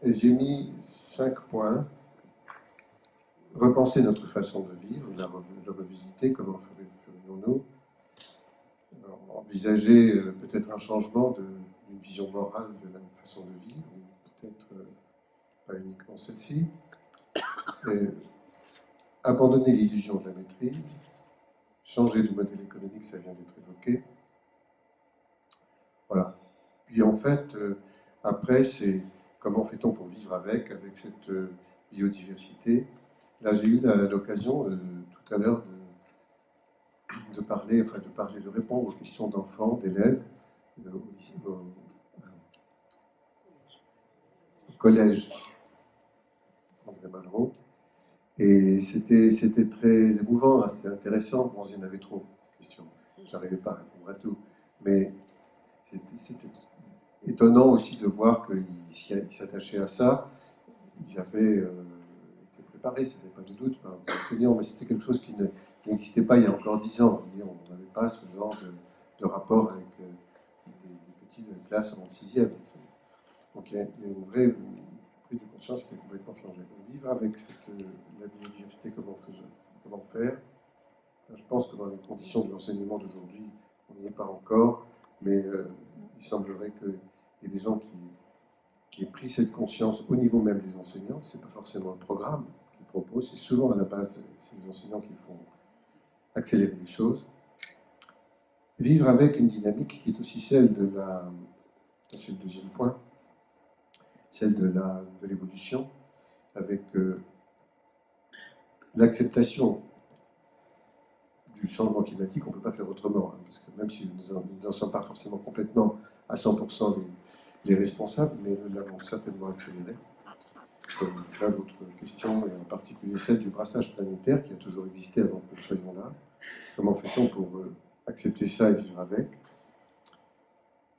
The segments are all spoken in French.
Et j'ai mis 5 points. Repenser notre façon de vivre, la revisiter, comment ferions-nous? Envisager peut-être un changement d'une vision morale de la façon de vivre, ou peut-être pas uniquement celle-ci. Abandonner l'illusion de la maîtrise, changer de modèle économique, ça vient d'être évoqué. Voilà. Puis en fait, après, c'est comment fait-on pour vivre avec cette biodiversité. Là, j'ai eu l'occasion tout à l'heure de répondre aux questions d'enfants, d'élèves au collège André Malraux. Et c'était très émouvant, hein, c'était intéressant. Bon, il y en avait trop de questions. J'arrivais pas à répondre à tout. Mais c'était étonnant aussi de voir qu'ils s'attachaient à ça. Ils avaient été préparés, ça n'avait pas de doute par les enseignants, mais c'était quelque chose qui n'existait pas il y a encore 10 ans. On n'avait pas ce genre de rapport avec des petites classes en 6e. Donc il y a une vraie prise de conscience qui a complètement changé. Donc, vivre avec la biodiversité, comment faire? Je pense que dans les conditions de l'enseignement d'aujourd'hui, on n'y est pas encore, mais il semblerait qu'il y ait des gens qui aient pris cette conscience au niveau même des enseignants. Ce n'est pas forcément le programme qu'ils proposent, c'est souvent à la base, c'est les enseignants qui font accélérer les choses. Vivre avec une dynamique qui est aussi celle de c'est le deuxième point, celle de l'évolution, avec l'acceptation du changement climatique. On ne peut pas faire autrement, hein, parce que même si nous n'en sommes pas forcément complètement à 100% les responsables, mais nous l'avons certainement accéléré. Comme plein d'autres questions, et en particulier celle du brassage planétaire qui a toujours existé avant que nous soyons là. Comment fait-on pour accepter ça et vivre avec?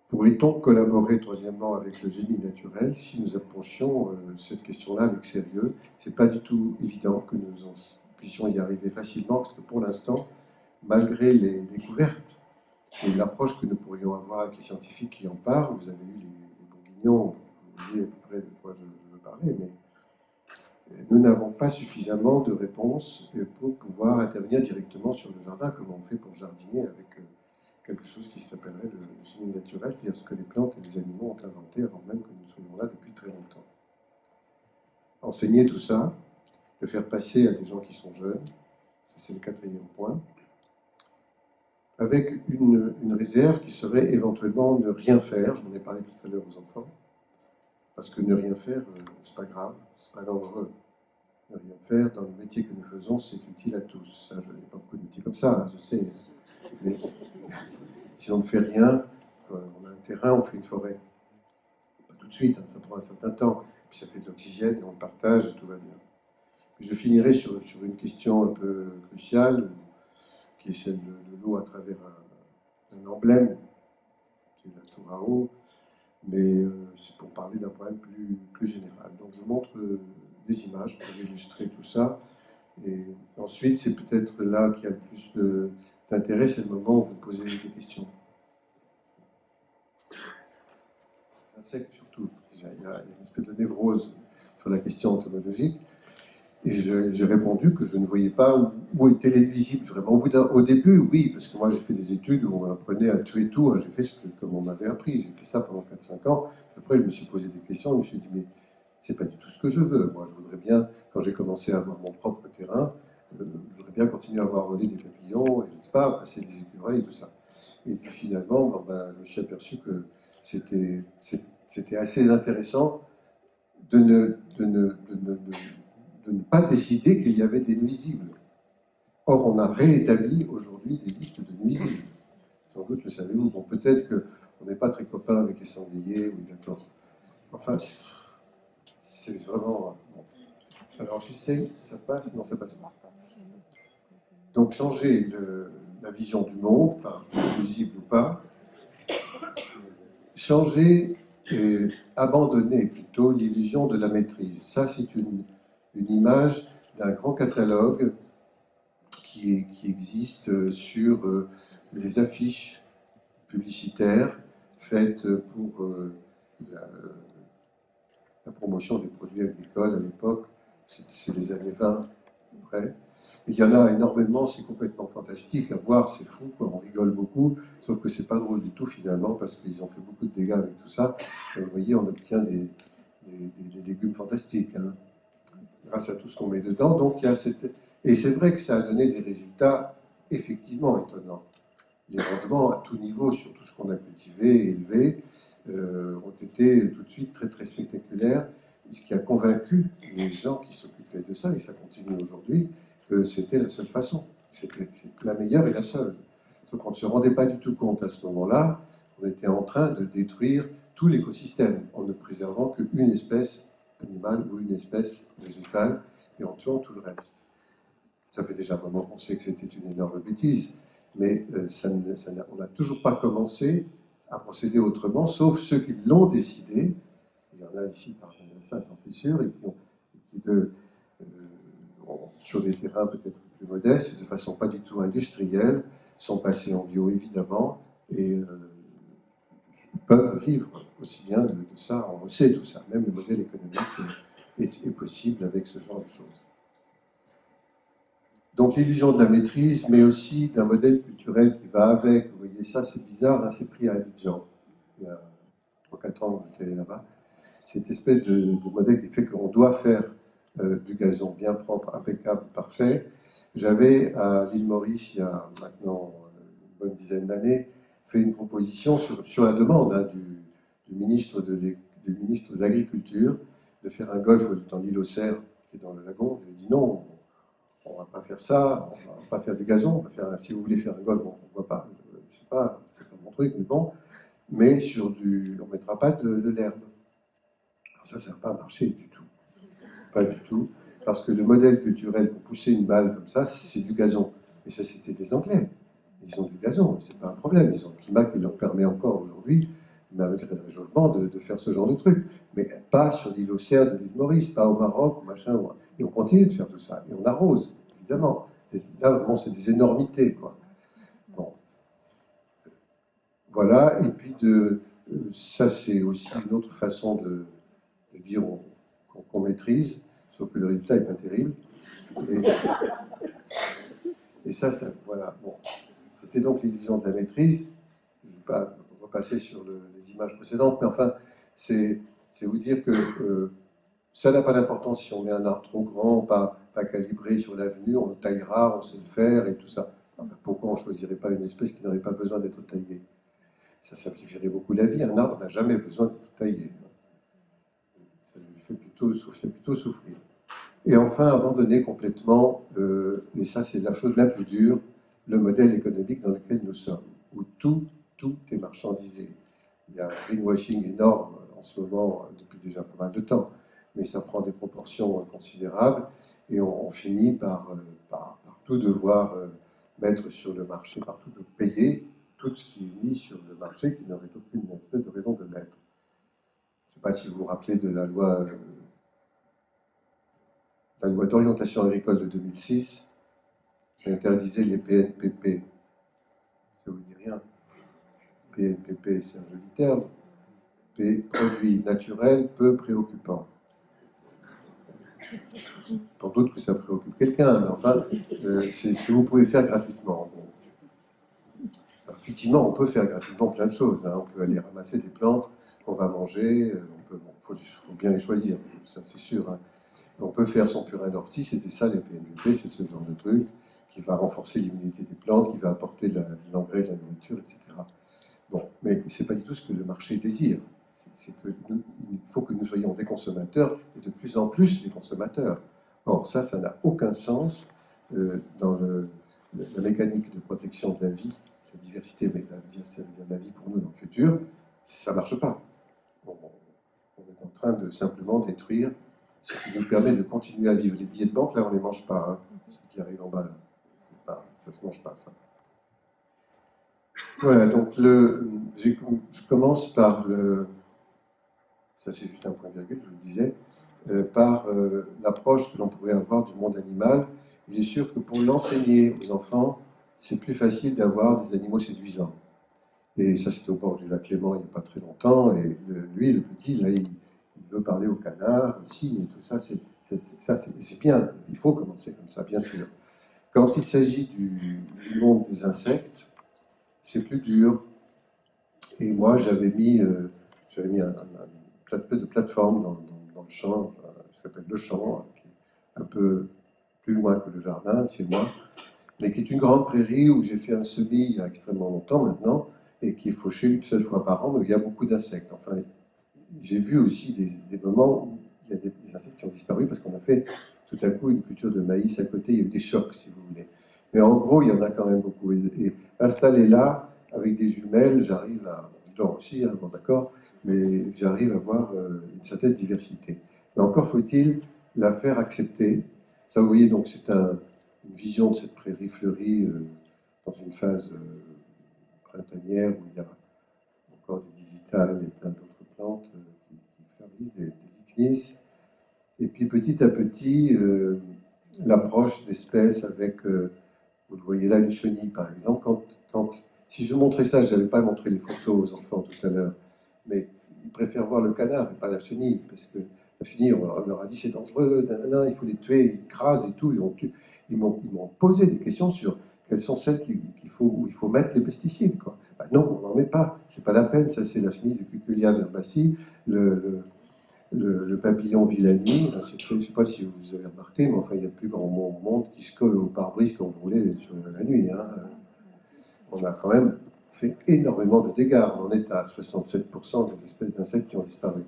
Pourrait-on collaborer, troisièmement, avec le génie naturel si nous approchions cette question-là avec sérieux? Ce n'est pas du tout évident que nous puissions y arriver facilement, parce que pour l'instant, malgré les découvertes et l'approche que nous pourrions avoir avec les scientifiques qui en parlent, vous avez eu les bourguignons, vous voyez à peu près de quoi je veux parler, mais nous n'avons pas suffisamment de réponses pour pouvoir intervenir directement sur le jardin, comme on fait pour jardiner avec quelque chose qui s'appellerait le génie naturel, c'est-à-dire ce que les plantes et les animaux ont inventé avant même que nous soyons là depuis très longtemps. Enseigner tout ça, le faire passer à des gens qui sont jeunes, ça c'est le quatrième point, avec une réserve qui serait éventuellement ne rien faire. Je vous en ai parlé tout à l'heure aux enfants, parce que ne rien faire, c'est pas grave, c'est pas dangereux. Ne rien faire dans le métier que nous faisons, c'est utile à tous. Ça, je n'ai pas beaucoup de métiers comme ça, hein, je sais. Mais si on ne fait rien, on a un terrain, on fait une forêt. Pas tout de suite, hein, ça prend un certain temps. Puis ça fait de l'oxygène, et on le partage, et tout va bien. Puis je finirai sur une question un peu cruciale, qui est celle de l'eau à travers un emblème, qui est la tour à eau, mais c'est pour parler d'un problème plus général. Donc je montre des images pour illustrer tout ça. Et ensuite, c'est peut-être là qu'il y a le plus d'intérêt, c'est le moment où vous posez des questions. Insectes surtout. Il y a une espèce de névrose sur la question entomologique. Et j'ai répondu que je ne voyais pas où étaient les nuisibles vraiment. Au début, oui, parce que moi j'ai fait des études où on apprenait à tuer tout. Hein, j'ai fait comme on m'avait appris. J'ai fait ça pendant 4-5 ans. Après, je me suis posé des questions. Je me suis dit, mais c'est pas du tout ce que je veux. Moi, je voudrais bien, quand j'ai commencé à avoir mon propre terrain, je voudrais bien continuer à avoir volé des papillons, et je ne sais pas, passer des écureuils et tout ça. Et puis finalement, je me suis aperçu que c'était assez intéressant de ne pas décider qu'il y avait des nuisibles. Or, on a réétabli aujourd'hui des listes de nuisibles. Sans doute le savez-vous. Bon, peut-être qu'on n'est pas très copains avec les sangliers, oui, d'accord. Enfin, c'est vraiment... Bon. Alors, j'essaie, ça passe? Non, ça passe pas. Donc, changer la vision du monde, par nuisible ou pas, changer et abandonner plutôt l'illusion de la maîtrise. Ça, c'est une image d'un grand catalogue qui existe sur les affiches publicitaires faites pour la promotion des produits agricoles à l'époque, c'est les années 20 à peu près. Et il y en a énormément, c'est complètement fantastique à voir, c'est fou, quoi, on rigole beaucoup, sauf que c'est pas drôle du tout finalement, parce qu'ils ont fait beaucoup de dégâts avec tout ça. Et vous voyez, on obtient des légumes fantastiques, hein, grâce à tout ce qu'on met dedans. Donc, il y a cette... Et c'est vrai que ça a donné des résultats effectivement étonnants. Les rendements à tout niveau sur tout ce qu'on a cultivé et élevé ont été tout de suite très très spectaculaires, ce qui a convaincu les gens qui s'occupaient de ça, et ça continue aujourd'hui, que c'était la seule façon, c'était la meilleure et la seule. Sauf qu'on ne se rendait pas du tout compte à ce moment-là, on était en train de détruire tout l'écosystème en ne préservant qu'une espèce animale ou une espèce végétale et en tuant tout le reste. Ça fait déjà un moment qu'on sait que c'était une énorme bêtise, mais on n'a toujours pas commencé à procéder autrement, sauf ceux qui l'ont décidé. Il y en a ici parmi ça, j'en suis sûr, et qui sur des terrains peut-être plus modestes, de façon pas du tout industrielle, sont passés en bio évidemment, et peuvent vivre aussi bien de ça. On sait tout ça, même le modèle économique est possible avec ce genre de choses. Donc l'illusion de la maîtrise, mais aussi d'un modèle culturel qui va avec. Vous voyez, ça c'est bizarre, hein, c'est pris à Abidjan, il y a 3-4 ans que j'étais allé là-bas. Cette espèce de modèle qui fait qu'on doit faire du gazon bien propre, impeccable, parfait. J'avais à l'île Maurice, il y a maintenant une bonne dizaine d'années, fait une proposition sur la demande hein, du ministre de l'Agriculture de faire un golf dans l'île Auxerre, qui est dans le lagon. Je lui ai dit non, on ne va pas faire ça, on ne va pas faire du gazon, on va faire, si vous voulez faire un golf, on ne voit pas, je ne sais pas, c'est pas mon truc, mais bon, mais on ne mettra pas de l'herbe. Alors ça n'a pas marché du tout, pas du tout, parce que le modèle culturel pour pousser une balle comme ça, c'est du gazon. Et ça, c'était des Anglais. Ils ont du gazon, c'est pas un problème, ils ont le climat qui leur permet encore aujourd'hui, malgré le réchauffement, de faire ce genre de truc. Mais pas sur l'île Auxerre de l'île Maurice, pas au Maroc, machin. Et on continue de faire tout ça. Et on arrose, évidemment. Et là, vraiment, c'est des énormités, quoi. Bon. Voilà. Et puis, ça, c'est aussi une autre façon de dire qu'on maîtrise, sauf que le résultat n'est pas terrible. Et ça, voilà. Bon. C'était donc l'illusion de la maîtrise. Je ne vais pas repasser sur les images précédentes, mais enfin, c'est vous dire que ça n'a pas d'importance si on met un arbre trop grand, pas calibré sur l'avenue, on le taillera, on sait le faire et tout ça. Enfin, pourquoi on ne choisirait pas une espèce qui n'aurait pas besoin d'être taillée? Ça simplifierait beaucoup la vie. Un arbre n'a jamais besoin d'être taillé. Ça lui fait plutôt souffrir. Et enfin, abandonner complètement, et ça c'est la chose la plus dure, le modèle économique dans lequel nous sommes, où tout est marchandisé. Il y a un greenwashing énorme en ce moment, depuis déjà pas mal de temps, mais ça prend des proportions considérables, et on finit par tout devoir mettre sur le marché, par tout payer tout ce qui est mis sur le marché, qui n'aurait aucune espèce de raison de l'être. Je ne sais pas si vous vous rappelez de la loi d'orientation agricole de 2006, qui interdisait les PNPP. Ça vous dit rien? PNPP, c'est un joli terme. Produits naturels peu préoccupants. Sans doute que ça préoccupe quelqu'un, mais enfin, c'est ce que vous pouvez faire gratuitement. Alors, effectivement, on peut faire gratuitement plein de choses. Hein. On peut aller ramasser des plantes qu'on va manger. Faut bien les choisir, ça c'est sûr. Hein. On peut faire son purin d'ortie, c'était ça les PNPP, c'est ce genre de truc qui va renforcer l'immunité des plantes, qui va apporter de l'engrais, de la nourriture, etc. Bon, mais ce n'est pas du tout ce que le marché désire. Il faut que nous soyons des consommateurs et de plus en plus des consommateurs. Or, ça n'a aucun sens dans la mécanique de protection de la vie, la diversité, mais ça veut dire la vie pour nous dans le futur, ça ne marche pas. On est en train de simplement détruire ce qui nous permet de continuer à vivre. Les billets de banque, là, on ne les mange pas. Hein. Ce qui arrive en bas, là, ça ne se mange pas, ça. Voilà, donc je commence par ça c'est juste un point virgule, je vous le disais, par l'approche que l'on pourrait avoir du monde animal. Il est sûr que pour l'enseigner aux enfants, c'est plus facile d'avoir des animaux séduisants. Et ça, c'était au bord du lac Léman il n'y a pas très longtemps. Et lui, le petit, là, il il veut parler au canard aussi, et tout ça, c'est bien, il faut commencer comme ça, bien sûr. Quand il s'agit du monde des insectes, c'est plus dur. Et moi, j'avais mis un peu de plateforme dans le champ, ce qu'on appelle le champ, qui est un peu plus loin que le jardin de chez moi, mais qui est une grande prairie où j'ai fait un semis il y a extrêmement longtemps maintenant, et qui est fauché une seule fois par an, mais il y a beaucoup d'insectes. Enfin, j'ai vu aussi des moments où il y a des insectes qui ont disparu parce qu'on a fait tout à coup une culture de maïs à côté, il y a eu des chocs, si vous voulez. Mais en gros, il y en a quand même beaucoup. Et installé là, avec des jumelles, j'arrive à... Genre aussi, hein, bon, d'accord, mais j'arrive à voir une certaine diversité. Mais encore faut-il la faire accepter. Ça, vous voyez, donc c'est une vision de cette prairie fleurie dans une phase printanière où il y a encore des digitales et plein d'autres plantes qui fleurissent, des lichnis. Et puis petit à petit, l'approche d'espèces avec, vous le voyez là, une chenille par exemple. Si je montrais ça, je n'avais pas montré les photos aux enfants tout à l'heure, mais ils préfèrent voir le canard et pas la chenille, parce que la chenille, on leur a dit c'est dangereux, nanana, il faut les tuer, ils écrasent et tout. Ils m'ont posé des questions sur quelles sont celles où il faut mettre les pesticides, quoi. Ben non, on n'en met pas, c'est pas la peine, ça c'est la chenille du Cuculia verbaci, le papillon vit la nuit, je ne sais pas si vous avez remarqué, mais enfin il y a plus grand monde qui se colle au pare-brise quand vous roulez sur la nuit. Hein. On a quand même fait énormément de dégâts, on en est à 67% des espèces d'insectes qui ont disparu.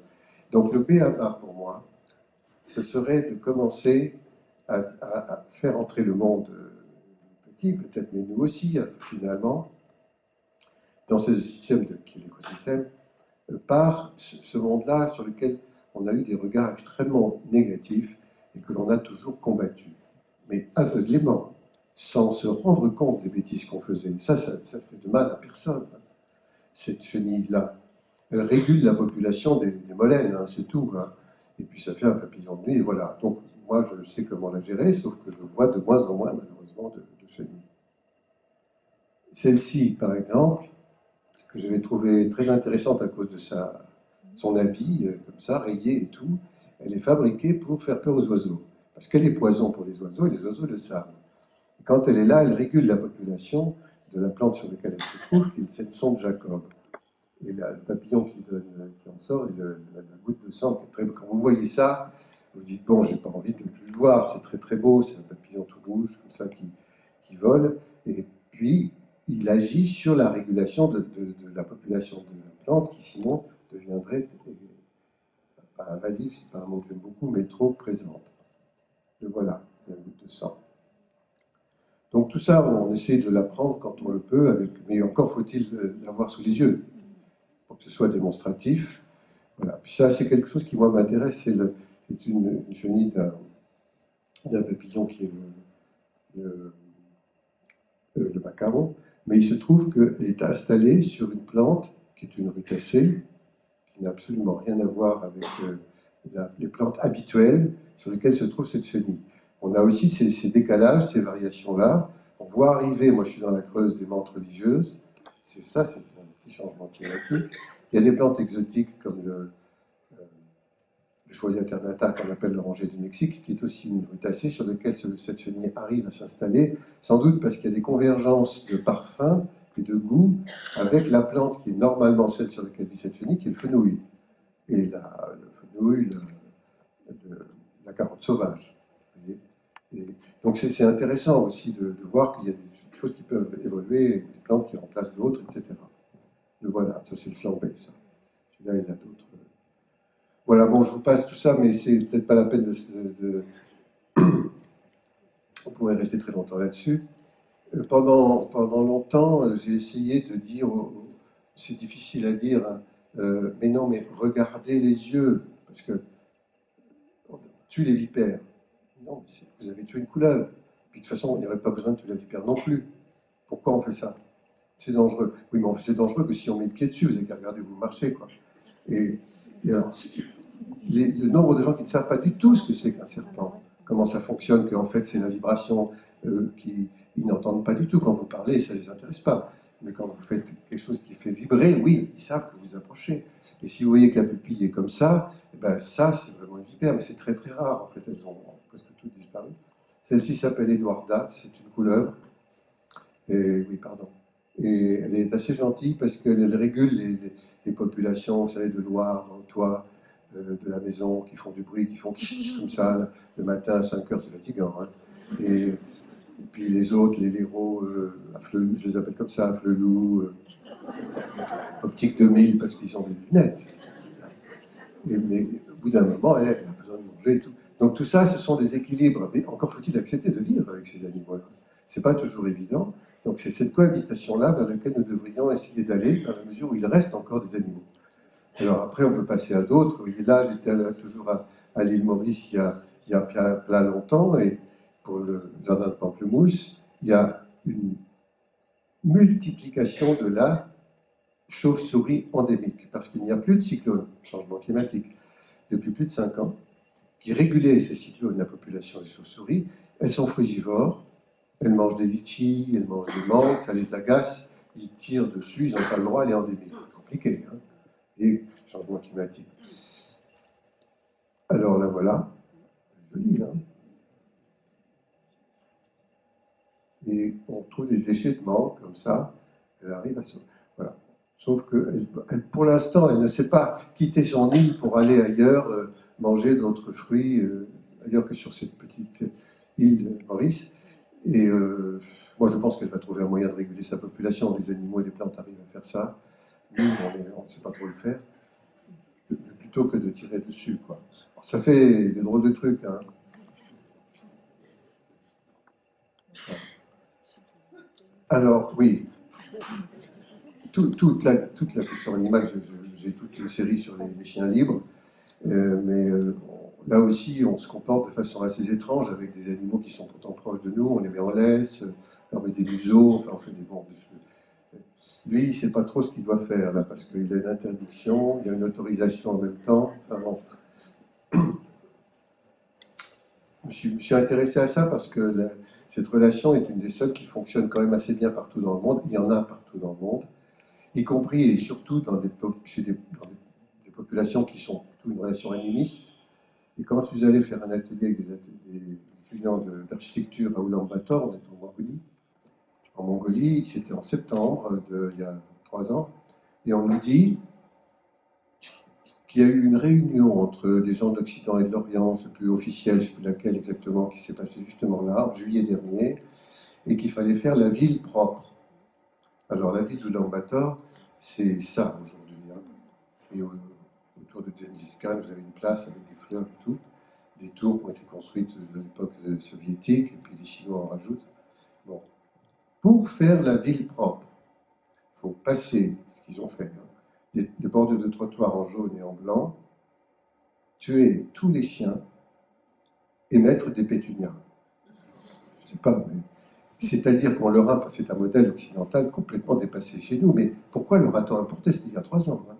Donc le BABA pour moi, ce serait de commencer à faire entrer le monde petit, peut-être, mais nous aussi, finalement, dans ce système qui est l'écosystème, par ce monde-là sur lequel on a eu des regards extrêmement négatifs et que l'on a toujours combattu. Mais aveuglément, sans se rendre compte des bêtises qu'on faisait. Ça fait de mal à personne, hein, cette chenille-là. Elle régule la population des molènes, hein, c'est tout. Hein. Et puis ça fait un papillon de nuit, et voilà. Donc moi, je sais comment la gérer, sauf que je vois de moins en moins, malheureusement, de chenilles. Celle-ci, par exemple, que j'avais trouvée très intéressante à cause de son habit, comme ça, rayé et tout, elle est fabriquée pour faire peur aux oiseaux. Parce qu'elle est poison pour les oiseaux, et les oiseaux le savent. Et quand elle est là, elle régule la population de la plante sur laquelle elle se trouve, qui est cette sonde Jacob. Et le papillon qui en sort, et la goutte de sang, quand vous voyez ça, vous dites, bon, j'ai pas envie de ne plus le voir, c'est très très beau, c'est un papillon tout rouge, comme ça, qui vole. Et puis, il agit sur la régulation de la population de la plante, qui sinon deviendrait, pas invasive, c'est pas un mot que j'aime beaucoup, mais trop présente. Et voilà, la goutte de sang. Donc tout ça, on essaie de l'apprendre quand on le peut, mais encore faut-il l'avoir sous les yeux, pour que ce soit démonstratif. Voilà. Puis ça, c'est quelque chose qui, moi, m'intéresse, c'est une chenille d'un papillon qui est le macaron, mais il se trouve qu'elle est installée sur une plante qui est une rutacée, qui n'a absolument rien à voir avec les plantes habituelles sur lesquelles se trouve cette chenille. On a aussi ces décalages, ces variations-là. On voit arriver, moi je suis dans la Creuse des menthes religieuses, c'est un petit changement climatique. Il y a des plantes exotiques comme le Choisy alternata qu'on appelle l'oranger du Mexique, qui est aussi une rutacée sur laquelle cette chenille arrive à s'installer, sans doute parce qu'il y a des convergences de parfums et de goût avec la plante qui est normalement celle sur laquelle vit cette chenille, qui est le fenouil. Et le fenouil, la carotte sauvage. Et donc c'est intéressant aussi de voir qu'il y a des choses qui peuvent évoluer, des plantes qui remplacent d'autres, etc. Le voilà, ça c'est le flambé, ça. Celui-là, il y a d'autres. Voilà, bon, je vous passe tout ça, mais c'est peut-être pas la peine On pourrait rester très longtemps là-dessus. Pendant longtemps, j'ai essayé de dire, c'est difficile à dire, hein, mais non, mais regardez les yeux, parce que on tue les vipères. Non, vous avez tué une couleuvre. Puis de toute façon, il n'y aurait pas besoin de tuer la vipère non plus. Pourquoi on fait ça? C'est dangereux. Oui, mais c'est dangereux que si on met le pied dessus, vous avez qu'à regarder vous marchez, quoi. Et alors, le nombre de gens qui ne savent pas du tout ce que c'est qu'un serpent, comment ça fonctionne, qu'en fait c'est la vibration, ils n'entendent pas du tout quand vous parlez, ça ne les intéresse pas. Mais quand vous faites quelque chose qui fait vibrer, oui, ils savent que vous approchez. Et si vous voyez que la pupille est comme ça, eh ben ça, c'est vraiment une vipère, mais c'est très très rare. En fait, elles ont presque toutes disparu. Celle-ci s'appelle Edwarda, c'est une couleuvre. Et, oui, pardon. Et elle est assez gentille parce qu'elle régule les populations, vous savez, de Loire, dans le toit de la maison, qui font du bruit, qui font comme ça, le matin à 5 heures, c'est fatigant. Hein. Et puis les autres, les héros, Afflelou, je les appelle comme ça, Afflelou, Optique 2000, parce qu'ils ont des lunettes. Mais au bout d'un moment, elle a besoin de manger et tout. Donc tout ça, ce sont des équilibres. Mais encore faut-il accepter de vivre avec ces animaux-là. C'est pas toujours évident. Donc c'est cette cohabitation-là vers laquelle nous devrions essayer d'aller, dans la mesure où il reste encore des animaux. Alors après, on peut passer à d'autres. Là, j'étais toujours à l'île Maurice il y a plein longtemps, et pour le jardin de Pamplemousse, il y a une multiplication de la chauve-souris endémique, parce qu'il n'y a plus de cyclone, changement climatique, depuis plus de 5 ans, qui régulait ces cyclones, la population des chauves-souris. Elles sont frugivores, elles mangent des litchis, elles mangent des mangues, ça les agace, ils tirent dessus, ils n'ont pas le droit, elle est endémique. C'est compliqué, hein, et changement climatique. Alors là, voilà, joli, hein. Et on trouve des déchets de mangue, comme ça, elle arrive à se... Voilà. Sauf que, pour l'instant, elle ne sait pas quitter son île pour aller ailleurs, manger d'autres fruits, ailleurs que sur cette petite île Maurice. Et moi, je pense qu'elle va trouver un moyen de réguler sa population. Les animaux et les plantes arrivent à faire ça. Nous, on ne sait pas trop le faire, plutôt que de tirer dessus, quoi. Alors, ça fait des drôles de trucs, hein. Alors, oui, toute la question animale, j'ai toute une série sur les chiens libres, mais là aussi, on se comporte de façon assez étrange avec des animaux qui sont pourtant proches de nous. On les met en laisse, on leur met des museaux, enfin, on fait des bons. Lui, il ne sait pas trop ce qu'il doit faire, là, parce qu'il a une interdiction, il y a une autorisation en même temps. Enfin bon. Je me suis intéressé à ça parce que cette relation est une des seules qui fonctionne quand même assez bien partout dans le monde. Il y en a partout dans le monde, y compris et surtout chez des populations qui sont plutôt une relation animiste. Et quand je suis allé faire un atelier avec des étudiants d'architecture à Ulaanbaatar, on est en Mongolie. En Mongolie, c'était en septembre, il y a 3 ans, et on nous dit qu'il y a eu une réunion entre des gens d'Occident et de l'Orient, je ne sais plus officiel, je ne sais plus laquelle exactement, qui s'est passée justement là, en juillet dernier, et qu'il fallait faire la ville propre. Alors la ville d'Ulaanbaatar, c'est ça aujourd'hui. Hein. Et autour de Gengis Khan, vous avez une place avec des fleurs et tout. Des tours qui ont été construites de l'époque soviétique, et puis les Chinois en rajoutent. Bon. Pour faire la ville propre, il faut passer ce qu'ils ont fait. Hein. Les bordures de trottoir en jaune et en blanc, tuer tous les chiens et mettre des pétunias. Je ne sais pas, mais c'est-à-dire qu'on leur a, c'est un modèle occidental complètement dépassé chez nous, mais pourquoi leur a-t-on importé? C'était il y a 3 ans. Hein.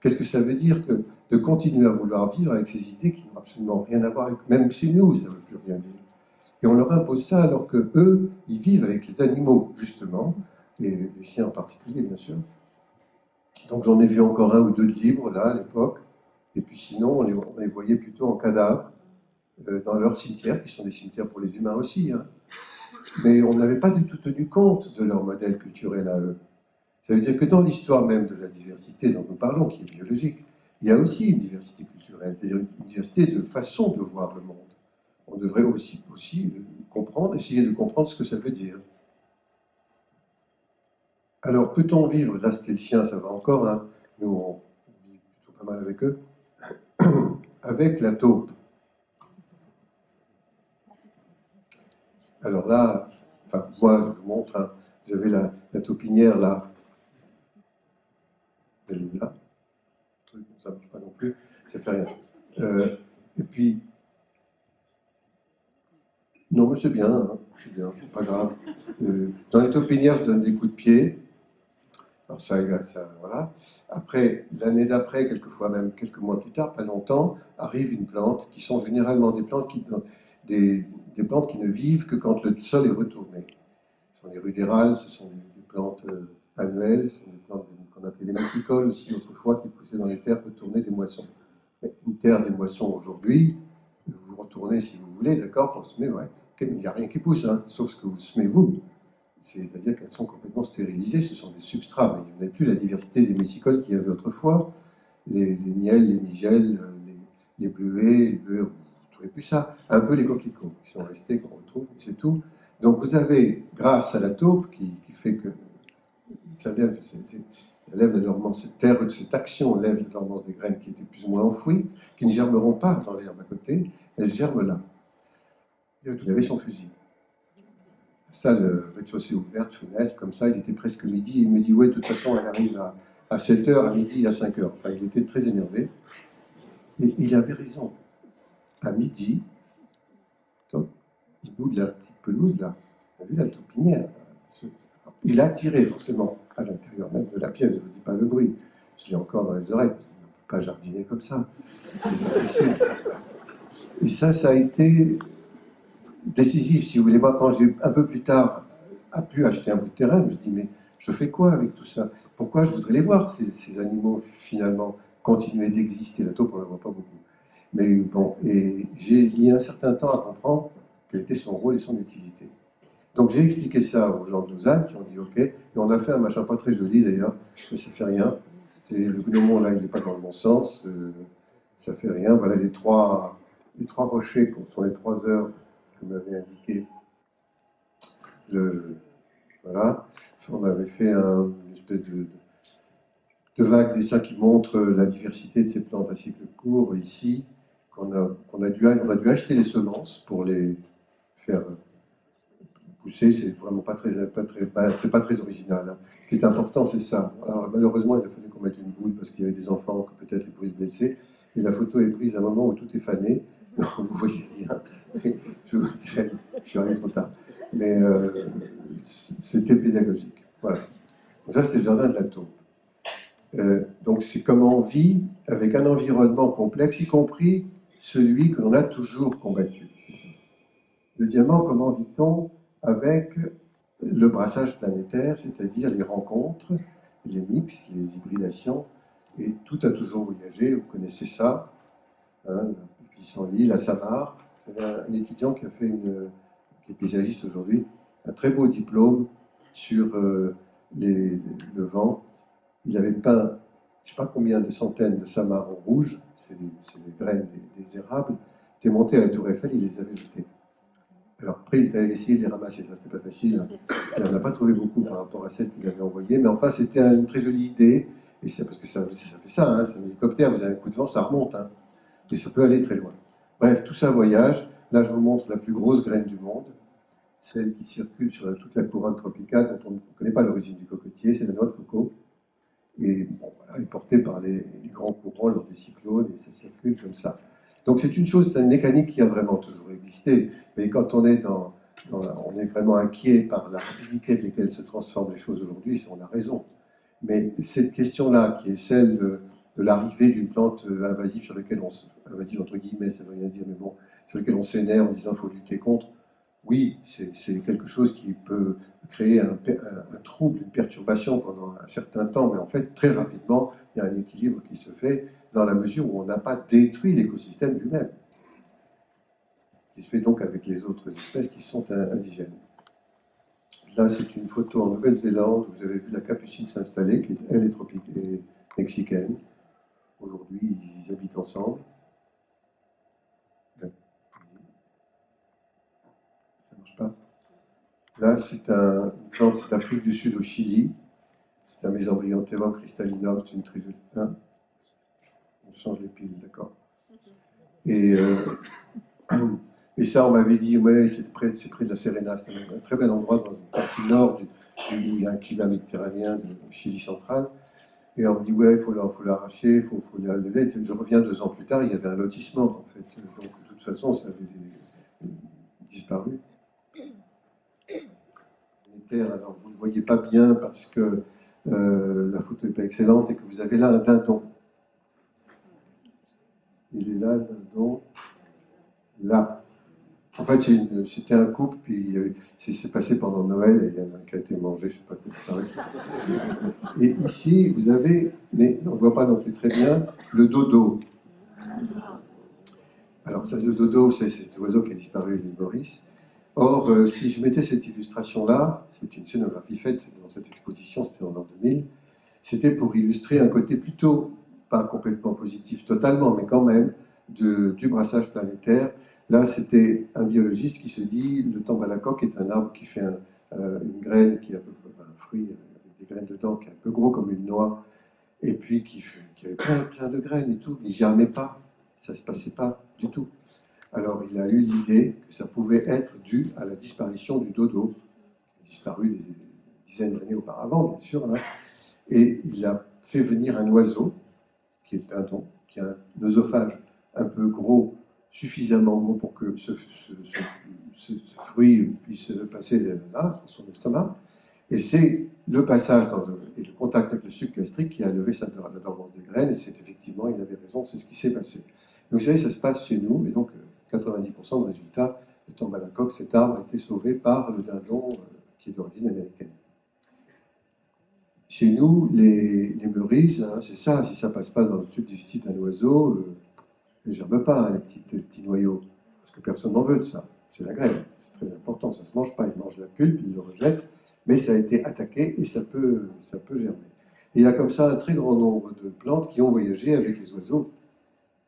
Qu'est-ce que ça veut dire que de continuer à vouloir vivre avec ces idées qui n'ont absolument rien à voir avec, même chez nous, ça ne veut plus rien dire. Et on leur impose ça alors que eux, ils vivent avec les animaux, justement, et les chiens en particulier, bien sûr. Donc j'en ai vu encore un ou deux de libres, là, à l'époque. Et puis sinon, on les voyait plutôt en cadavre, dans leurs cimetières, qui sont des cimetières pour les humains aussi. Hein. Mais on n'avait pas du tout tenu compte de leur modèle culturel à eux. Ça veut dire que dans l'histoire même de la diversité dont nous parlons, qui est biologique, il y a aussi une diversité culturelle, c'est-à-dire une diversité de façon de voir le monde. On devrait aussi comprendre, essayer de comprendre ce que ça veut dire. Alors, peut-on vivre, là c'était le chien, ça va encore, hein, nous on vit plutôt pas mal avec eux, avec la taupe. Alors là, enfin, moi je vous montre, hein, vous avez la taupinière là, elle est là, ça ne marche pas non plus, ça fait rien. Et puis, non mais c'est bien, pas grave. Dans les taupinières, je donne des coups de pied. Alors ça, voilà. Après, l'année d'après, quelquefois même quelques mois plus tard, pas longtemps, arrive une plante qui sont généralement des plantes qui ne vivent que quand le sol est retourné. Ce sont les rudérales, ce sont des plantes annuelles, ce sont des plantes qu'on qu'on appelait les massicoles aussi autrefois, qui poussaient dans les terres pour tourner des moissons. Mais une terre des moissons aujourd'hui, vous retournez si vous voulez, d'accord, pour semer, ouais, il n'y a rien qui pousse, hein, sauf ce que vous semez vous. C'est-à-dire qu'elles sont complètement stérilisées, ce sont des substrats, mais il n'y a plus la diversité des messicoles qu'il y avait autrefois. Les miels, les nigelles, les bleuets, vous ne trouvez plus ça. Un peu les coquelicots qui sont restés, qu'on retrouve, c'est tout. Donc vous avez, grâce à la taupe, qui fait que ça lève, lève la dormance, cette terre, cette action lève la dormance des graines qui étaient plus ou moins enfouies, qui ne germeront pas dans l'herbe à côté, elles germent là. Il avait son fusil. Salle rez-de-chaussée ouverte, fenêtre, comme ça, il était presque midi, il me dit, ouais, de toute façon, elle arrive à 7h, à midi, à 5h. Enfin, il était très énervé. Et il avait raison. À midi, au bout de la petite pelouse, là, on a vu la taupinière. Il a tiré forcément à l'intérieur même de la pièce, je ne vous dis pas le bruit. Je l'ai encore dans les oreilles, je dis, on ne peut pas jardiner comme ça. C'est pas possible. Et ça a été décisif, si vous voulez. Moi, quand j'ai un peu plus tard pu acheter un bout de terrain, je me dis, mais je fais quoi avec tout ça? Pourquoi je voudrais les voir, ces animaux, finalement, continuer d'exister? La taupe, on ne la voit pas beaucoup. Mais bon, et j'ai mis un certain temps à comprendre quel était son rôle et son utilité. Donc j'ai expliqué ça aux gens de Lausanne qui ont dit OK, et on a fait un machin pas très joli d'ailleurs, mais ça fait rien. Le gnomon là, il n'est pas dans le bon sens, ça fait rien. Voilà les trois rochers sont les 3 heures que m'avait indiqué voilà. On avait fait une espèce de vague dessin qui montre la diversité de ces plantes à cycle court ici, qu'on a dû acheter les semences pour les faire pousser, c'est vraiment c'est pas très original. Hein. Ce qui est important, c'est ça. Alors, malheureusement, il a fallu qu'on mette une boule parce qu'il y avait des enfants que peut-être ils pouvaient se blesser. Et la photo est prise à un moment où tout est fané. Donc, vous voyez rien. Je suis arrivé trop tard. Mais c'était pédagogique. Voilà. Donc ça, c'était le jardin de la taupe. Donc c'est comment on vit avec un environnement complexe, y compris celui que l'on a toujours combattu. Deuxièmement, comment vit-on avec le brassage planétaire, c'est-à-dire les rencontres, les mix, les hybridations, et tout a toujours voyagé, vous connaissez ça, hein, le pissenlit, la Samar. Il y avait un étudiant qui est paysagiste aujourd'hui, un très beau diplôme sur le vent. Il avait peint, je ne sais pas combien de centaines de Samar en rouge, c'est les graines des érables, il était monté à la Tour Eiffel, il les avait jetés. Alors après, il a essayé de les ramasser, ça c'était pas facile. Il n'en a pas trouvé beaucoup par rapport à celles qu'il avait envoyées, mais enfin c'était une très jolie idée, et c'est parce que ça fait ça, hein, c'est un hélicoptère, vous avez un coup de vent, ça remonte, hein, et ça peut aller très loin. Bref, tout ça voyage. Là, je vous montre la plus grosse graine du monde, celle qui circule sur toute la couronne tropicale, dont on ne connaît pas l'origine du cocotier, c'est la noix de coco, et bon, voilà, elle est portée par les grands courants lors des cyclones, et ça circule comme ça. Donc c'est une chose, c'est une mécanique qui a vraiment toujours existé, mais quand on est on est vraiment inquiet par la rapidité avec laquelle se transforment les choses aujourd'hui, on a raison. Mais cette question-là, qui est celle de l'arrivée d'une plante invasive sur laquelle invasive entre guillemets, ça ne veut rien dire, mais bon, sur laquelle on s'énerve en disant qu'il faut lutter contre, oui, c'est quelque chose qui peut créer un trouble, une perturbation pendant un certain temps, mais en fait, très rapidement, il y a un équilibre qui se fait dans la mesure où on n'a pas détruit l'écosystème lui-même, qui se fait donc avec les autres espèces qui sont indigènes. Là, c'est une photo en Nouvelle-Zélande où j'avais vu la capucine s'installer, qui elle est tropique et mexicaine. Aujourd'hui, ils habitent ensemble. Ça ne marche pas. Là, c'est une plante d'Afrique du Sud au Chili. C'est un Mesembryanthemum crystallinum, c'est une très jolie. Hein, on change les piles, d'accord. Et ça, on m'avait dit, ouais, c'est près de la Serena, c'est un très bel endroit dans une partie nord où il y a un climat méditerranéen du Chili central. Et on me dit, ouais, il faut l'arracher, il faut la lever. Je reviens 2 ans plus tard, il y avait un lotissement, en fait. Donc, de toute façon, ça avait disparu. Les terres, alors, vous ne le voyez pas bien parce que la photo n'est pas excellente et que vous avez là un dindon. Il est là, le dindon. Là. En fait, c'était un couple, puis c'est passé pendant Noël, et il y en a un qui a été mangé, je ne sais pas quoi c'est. Et ici, vous avez, mais on ne voit pas non plus très bien, le dodo. Alors, ça, le dodo, c'est cet oiseau qui a disparu, l'île Maurice. Or, si je mettais cette illustration-là, c'est une scénographie faite dans cette exposition, c'était en l'an 2000, c'était pour illustrer un côté plutôt, pas complètement positif totalement, mais quand même, du brassage planétaire. Là, c'était un biologiste qui se dit, le tambalacoque est un arbre qui fait une graine, qui a un fruit avec des graines dedans, qui est un peu gros comme une noix, et puis qui avait plein de graines et tout, mais jamais pas, ça ne se passait pas du tout. Alors il a eu l'idée que ça pouvait être dû à la disparition du dodo, qui a disparu des dizaines d'années auparavant, bien sûr, hein. Et il a fait venir un oiseau, qui est le dindon, qui a un œsophage un peu gros, suffisamment gros pour que ce fruit puisse passer là, dans son estomac. Et c'est le passage et le contact avec le sucre gastrique qui a levé la dormance des graines, et c'est effectivement, il avait raison, c'est ce qui s'est passé. Donc, vous savez, ça se passe chez nous, et donc 90% de résultats, le tambalacoque, cet arbre a été sauvé par le dindon qui est d'origine américaine. Chez nous, les meurises, hein, c'est ça, si ça ne passe pas dans le tube digestif d'un oiseau, ne germe pas, hein, les petits noyaux, parce que personne n'en veut de ça. C'est la graine, c'est très important, ça ne se mange pas, ils mangent la pulpe, ils le rejettent, mais ça a été attaqué et ça peut germer. Et il y a comme ça un très grand nombre de plantes qui ont voyagé avec les oiseaux.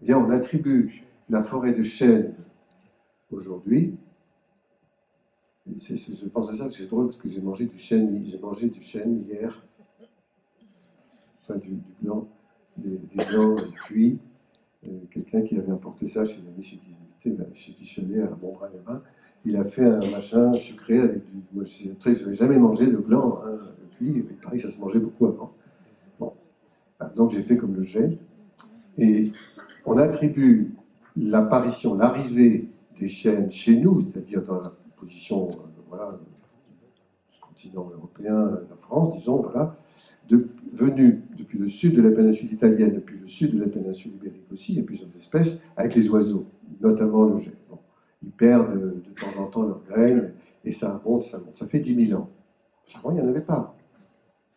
Et on attribue la forêt de chênes aujourd'hui. Je pense à ça parce que c'est drôle, parce que j'ai mangé du chêne hier, enfin du blanc, des blancs cuits. Quelqu'un qui avait importé ça chez l'ami chez qui je suis allé à Montbras-les-Bains, il a fait un machin sucré avec du. Moi, je n'avais jamais mangé de blanc, hein, cuit, il paraît que ça se mangeait beaucoup avant. Bon. Donc j'ai fait comme le jet. Et on attribue l'apparition, l'arrivée des chênes chez nous, c'est-à-dire dans la position, voilà, du continent européen, la France, disons, voilà, venus depuis le sud de la péninsule italienne, depuis le sud de la péninsule ibérique aussi, il y a plusieurs espèces, avec les oiseaux, notamment le jet. Bon. Ils perdent de temps en temps leurs graines, et ça monte, ça monte. Ça fait 10 000 ans. Avant, il n'y en avait pas.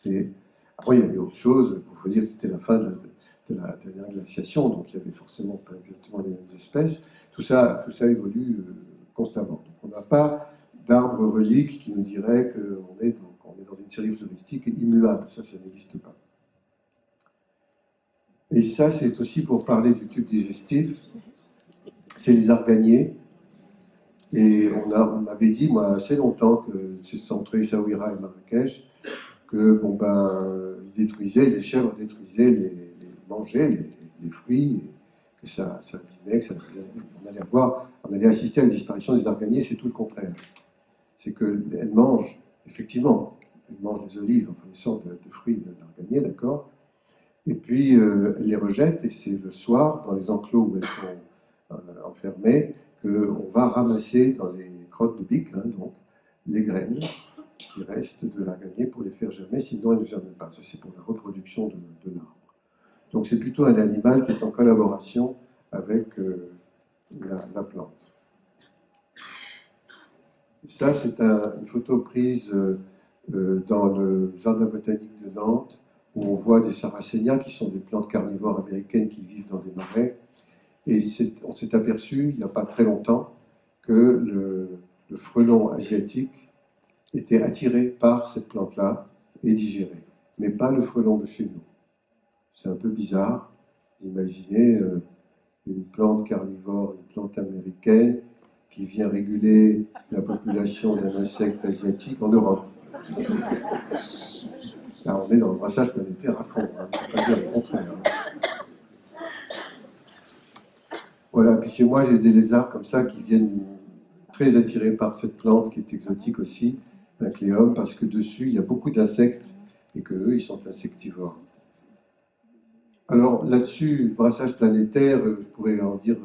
Et avant, il y avait autre chose. Il faut dire que c'était la fin de la dernière glaciation, donc il n'y avait forcément pas exactement les mêmes espèces. Tout ça évolue constamment. Donc on n'a pas d'arbre relique qui nous dirait qu'on est dans une série floristique immuable. Ça n'existe pas. Et ça, c'est aussi pour parler du tube digestif. C'est les araignées. Et on m'avait dit, moi, assez longtemps, que c'est entre Essaouira et Marrakech, que ils détruisaient, les chèvres détruisaient, mangeaient les fruits, que ça abîmait, on allait assister à la disparition des araignées, c'est tout le contraire. C'est qu'elles mangent, effectivement, elles mangent les olives, enfin une sorte de fruits de l'araignée, d'accord. Et puis elles les rejettent, et c'est le soir, dans les enclos où elles sont enfermées, qu'on va ramasser dans les crottes de bique, hein, donc, les graines qui restent de l'araignée pour les faire germer, sinon elles ne germent pas. Ça, c'est pour la reproduction de l'arbre. Donc c'est plutôt un animal qui est en collaboration avec la plante. Ça, c'est une photo prise dans le jardin botanique de Nantes, où on voit des sarracénias, qui sont des plantes carnivores américaines qui vivent dans des marais. Et on s'est aperçu, il n'y a pas très longtemps, que le frelon asiatique était attiré par cette plante-là et digéré, mais pas le frelon de chez nous. C'est un peu bizarre d'imaginer une plante carnivore, une plante américaine qui vient réguler la population d'un insecte asiatique en Europe. Là, on est dans le brassage planétaire à fond, hein, on ne peut pas dire le contraire. Hein. Voilà, puis chez moi, j'ai des lézards comme ça qui viennent très attirés par cette plante qui est exotique aussi, l'incléum, parce que dessus, il y a beaucoup d'insectes et qu'eux, ils sont insectivores. Alors là-dessus, brassage planétaire, je pourrais en dire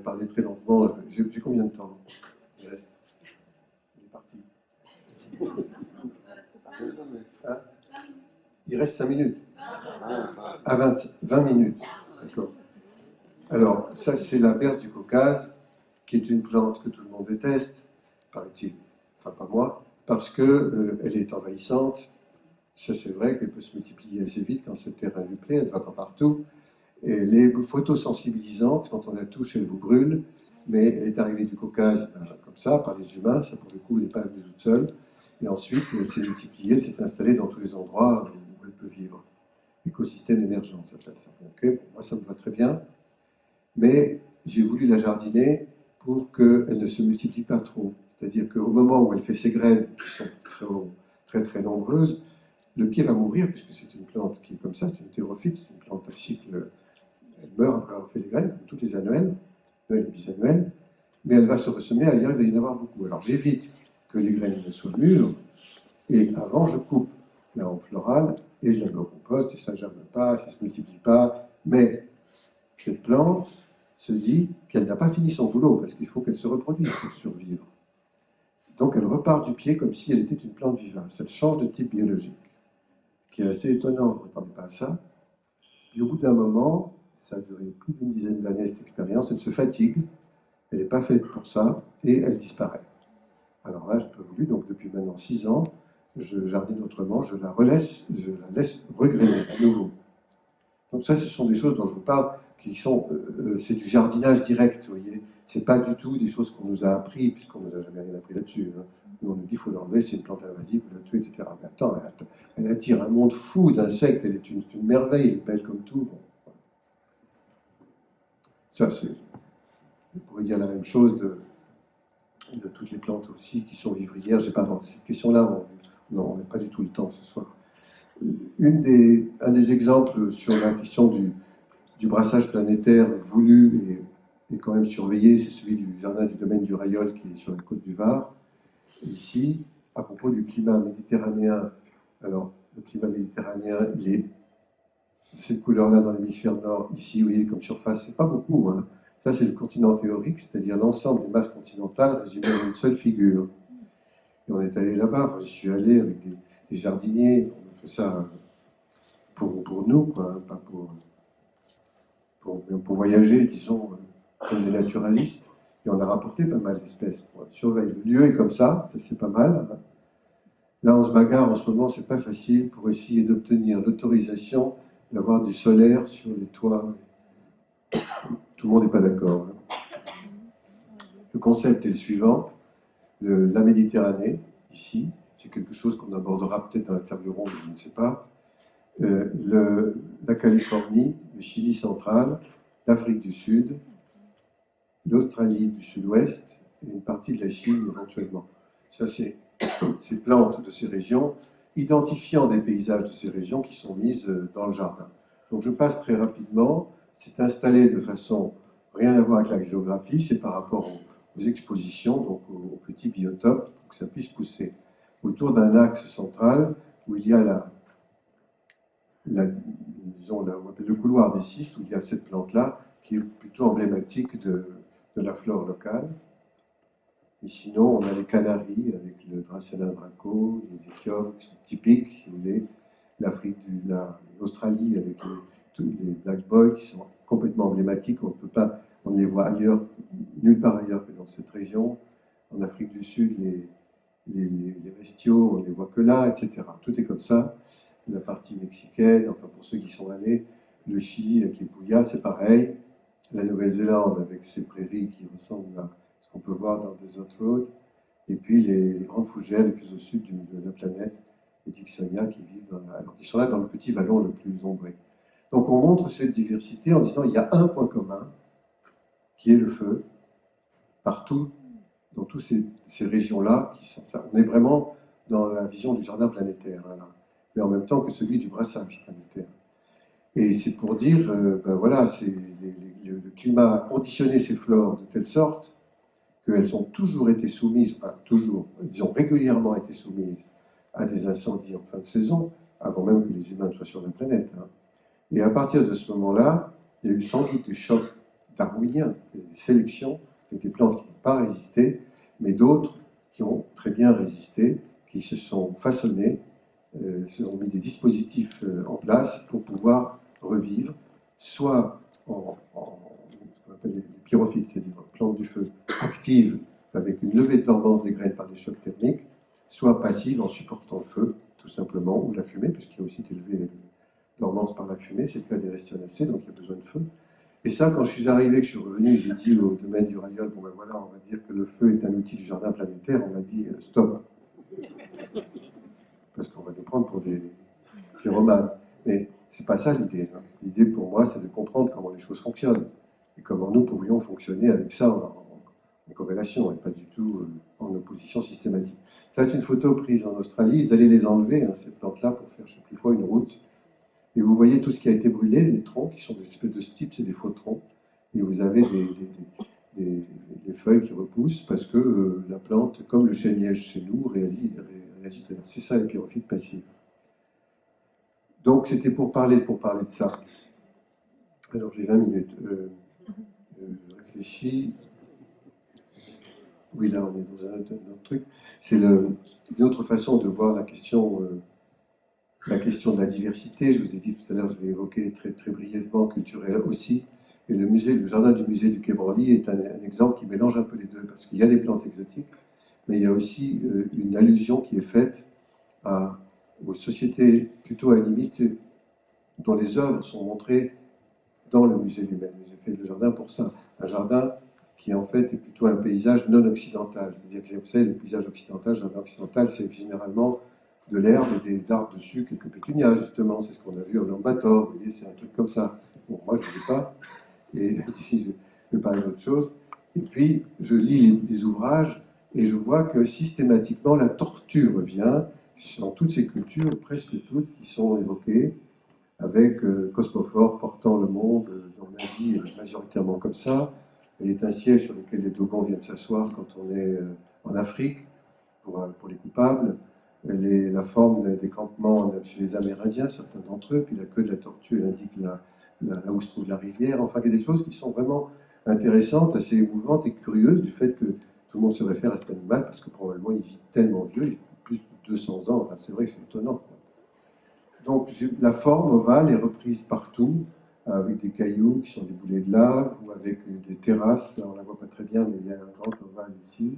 parler très lentement. J'ai combien de temps? Il reste. Il est parti. Hein? Il reste 5 minutes. À 20 minutes. D'accord. Alors, ça, c'est la berge du Caucase. qui est une plante que tout le monde déteste, paraît-il, enfin pas moi, parce qu'elle est envahissante. Ça, c'est vrai qu'elle peut se multiplier assez vite quand le terrain lui plaît, elle va pas partout. Et elle est photosensibilisante, quand on la touche, elle vous brûle, mais elle est arrivée du Caucase comme ça, par les humains, ça pour le coup, elle n'est pas venue toute seule. Et ensuite, elle s'est multipliée, elle s'est installée dans tous les endroits où elle peut vivre. Écosystème émergent, ça s'appelle ça. Okay, moi, ça me va très bien, mais j'ai voulu la jardiner pour qu'elle ne se multiplie pas trop. C'est-à-dire qu'au moment où elle fait ses graines, qui sont très, très nombreuses, le pied va mourir, puisque c'est une plante qui est comme ça, c'est une thérophyte, c'est une plante à cycle. Elle meurt après avoir fait les graines, comme toutes les annuelles, les bisannuelles, mais elle va se ressemer, ailleurs il va y en avoir beaucoup. Alors j'évite que les graines ne soient mûres, et avant je coupe la hampe florale, et je la mets au compost, et ça ne germe pas, ça ne se multiplie pas, mais cette plante se dit qu'elle n'a pas fini son boulot, parce qu'il faut qu'elle se reproduise pour survivre. Donc elle repart du pied comme si elle était une plante vivace. Elle change de type biologique, ce qui est assez étonnant, je ne m'attendais pas à ça. Et au bout d'un moment, ça a duré plus d'une dizaine d'années cette expérience, elle se fatigue, elle n'est pas faite pour ça, et elle disparaît. Alors là, je n'ai pas voulu, donc depuis maintenant 6 ans, je jardine autrement, je la laisse regrainer à nouveau. Donc ça, ce sont des choses dont je vous parle, qui sont, c'est du jardinage direct, vous voyez. C'est pas du tout des choses qu'on nous a appris, puisqu'on nous a jamais rien appris là-dessus. Hein. Nous, on nous dit, il faut l'enlever, c'est une plante invasive, il faut la tuer, etc. Mais attends, elle attire un monde fou d'insectes, elle est une merveille, elle est belle comme tout. Bon. Ça, c'est... On pourrait dire la même chose de toutes les plantes aussi qui sont vivrières. J'ai pas dans cette question-là, on n'a pas du tout le temps ce soir. Un des exemples sur la question du brassage planétaire voulu et quand même surveillé, c'est celui du jardin du domaine du Rayol qui est sur la côte du Var. Ici, à propos du climat méditerranéen, alors le climat méditerranéen, il est cette couleur-là dans l'hémisphère nord, ici, vous voyez, comme surface, c'est pas beaucoup. Hein. Ça, c'est le continent théorique, c'est-à-dire l'ensemble des masses continentales résumées en une seule figure. Et on est allé là-bas, enfin, j'y suis allé avec des jardiniers, on a fait ça pour nous, quoi, hein, pas pour voyager, disons, comme des naturalistes. Et on a rapporté pas mal d'espèces pour surveiller. Le lieu est comme ça, c'est pas mal. Hein. Là, on se bagarre en ce moment, c'est pas facile pour essayer d'obtenir l'autorisation d'avoir du solaire sur les toits. Tout le monde n'est pas d'accord. Hein. Le concept est le suivant. La Méditerranée, ici, c'est quelque chose qu'on abordera peut-être dans la table ronde, je ne sais pas. La Californie, le Chili central, l'Afrique du Sud, l'Australie du Sud-Ouest et une partie de la Chine éventuellement. Ça, c'est ces plantes de ces régions, identifiant des paysages de ces régions qui sont mises dans le jardin. Donc je passe très rapidement. C'est installé de façon rien à voir avec la géographie, c'est par rapport aux expositions, donc aux petits biotopes, pour que ça puisse pousser. Autour d'un axe central où il y a disons, on appelle le couloir des cystes, où il y a cette plante-là, qui est plutôt emblématique de la flore locale. Et sinon, on a les Canaries avec le Dracena draco, les échiums qui sont typiques, si vous voulez, l'Australie avec les black boys qui sont complètement emblématiques. On ne les voit ailleurs, nulle part ailleurs que dans cette région. En Afrique du Sud, les bestiaux, on ne les voit que là, etc. Tout est comme ça. La partie mexicaine, enfin pour ceux qui sont allés, le Chili avec les Puyas, c'est pareil. La Nouvelle-Zélande avec ses prairies qui ressemblent à ce qu'on peut voir dans Desert Road. Et puis les grandes fougères les plus au sud de la planète, les Dixonia qui vivent alors qui sont là dans le petit vallon le plus ombré. Donc on montre cette diversité en disant il y a un point commun qui est le feu partout dans toutes ces régions-là. On est vraiment dans la vision du jardin planétaire, hein, là, mais en même temps que celui du brassage planétaire. Et c'est pour dire, ben voilà, le climat a conditionné ces flores de telle sorte qu'elles ont toujours été soumises, enfin toujours, elles ont régulièrement été soumises à des incendies en fin de saison, avant même que les humains soient sur la planète. Hein. Et à partir de ce moment-là, il y a eu sans doute des chocs darwiniens, des sélections, avec des plantes qui n'ont pas résisté, mais d'autres qui ont très bien résisté, qui se sont façonnées, se sont mis des dispositifs en place pour pouvoir revivre, soit en appelle les pyrophytes, c'est-à-dire plantes du feu, actives avec une levée de dormance des graines par des chocs thermiques, soit passives en supportant le feu, tout simplement, ou la fumée, puisqu'il y a aussi des levées de dormance par la fumée, c'est le cas des restionacées, donc il y a besoin de feu. Et ça, quand je suis arrivé, que je suis revenu, j'ai dit au domaine du radiol, bon ben voilà, on va dire que le feu est un outil du jardin planétaire, on m'a dit stop. Parce qu'on va nous prendre pour des pyromanes. Mais c'est pas ça l'idée. Hein. L'idée pour moi, c'est de comprendre comment les choses fonctionnent et comment nous pourrions fonctionner avec ça en corrélation et pas du tout en opposition systématique. Ça, c'est une photo prise en Australie. Ils allaient les enlever, hein, ces plantes-là, pour faire, je ne sais plus quoi, une route. Et vous voyez tout ce qui a été brûlé, les troncs qui sont des espèces de stips, c'est des faux troncs. Et vous avez des feuilles qui repoussent parce que la plante, comme le chêne-liège chez nous, réagit très bien. C'est ça les pyrophytes passives. Donc c'était pour parler de ça. Alors j'ai 20 minutes. Je réfléchis. Oui, là on est dans un autre truc. C'est une autre façon de voir la question de la diversité. Je vous ai dit tout à l'heure, je l'ai évoqué très, très brièvement, culturelle aussi. Et le jardin du musée du Quai Branly est un exemple qui mélange un peu les deux, parce qu'il y a des plantes exotiques, mais il y a aussi une allusion qui est faite aux sociétés plutôt animistes dont les œuvres sont montrées dans le musée lui-même. J'ai fait le jardin pour ça. Un jardin qui en fait est plutôt un paysage non occidental. C'est-à-dire que vous savez, le paysage occidental, le jardin occidental, c'est généralement de l'herbe et des arbres dessus, quelques pétunias justement. C'est ce qu'on a vu à Ulaanbaatar. Vous voyez, c'est un truc comme ça. Bon, moi je ne le sais pas. Et ici, je vais parler d'autre chose. Et puis, je lis les ouvrages et je vois que systématiquement, la tortue revient dans toutes ces cultures, presque toutes, qui sont évoquées, avec Cosmophore portant le monde en Asie, majoritairement comme ça. Il est un siège sur lequel les Dogons viennent s'asseoir quand on est en Afrique, pour les coupables. La forme des campements chez les Amérindiens, certains d'entre eux, puis la queue de la tortue, elle indique là où se trouve la rivière. Enfin, il y a des choses qui sont vraiment intéressantes, assez émouvantes et curieuses du fait que tout le monde se réfère à cet animal, parce que probablement il vit tellement vieux, il vit plus de 200 ans. Enfin, c'est vrai que c'est étonnant. Donc la forme ovale est reprise partout, avec des cailloux qui sont des boulets de lave, ou avec des terrasses. Là, on ne la voit pas très bien, mais il y a un grand ovale ici.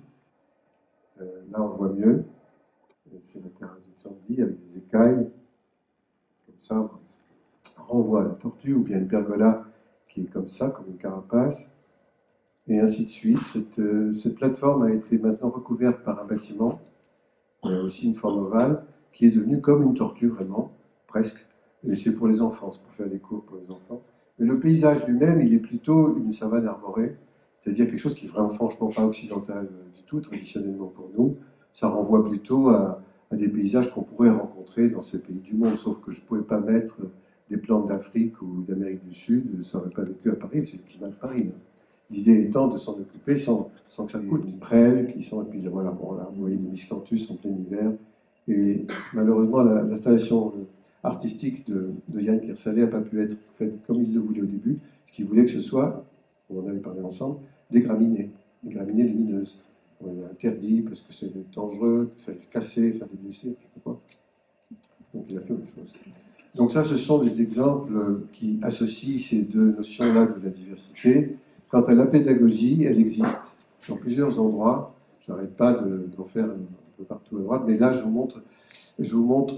Là, on voit mieux. C'est la terrasse du Sandy, avec des écailles. Comme ça, on renvoie à la tortue, ou bien une pergola qui est comme ça, comme une carapace. Et ainsi de suite. Cette plateforme a été maintenant recouverte par un bâtiment, aussi une forme ovale, qui est devenue comme une tortue, vraiment, presque. Et c'est pour les enfants, c'est pour faire des cours pour les enfants. Mais le paysage lui-même, il est plutôt une savane arborée, c'est-à-dire quelque chose qui est vraiment franchement pas occidental du tout, traditionnellement pour nous. Ça renvoie plutôt à des paysages qu'on pourrait rencontrer dans ces pays du monde, sauf que je ne pouvais pas mettre des plantes d'Afrique ou d'Amérique du Sud, ça n'aurait pas vécu à Paris, c'est le climat de Paris. L'idée étant de s'en occuper sans que ça coûte. Des prêles qui sont, et puis voilà, bon, là, vous voyez des miscanthus en plein hiver. Et malheureusement, l'installation artistique de Yann Kersalé n'a pas pu être faite comme il le voulait au début, parce qu'il voulait que ce soit, on en avait parlé ensemble, des graminées lumineuses. On a interdit parce que c'est dangereux, que ça allait se casser, faire des blessés, je ne sais pas. Donc il a fait autre chose. Donc ça, ce sont des exemples qui associent ces deux notions-là de la diversité. Quant à la pédagogie, elle existe dans plusieurs endroits. Je n'arrête pas d'en faire un peu partout à droite, mais là, je vous montre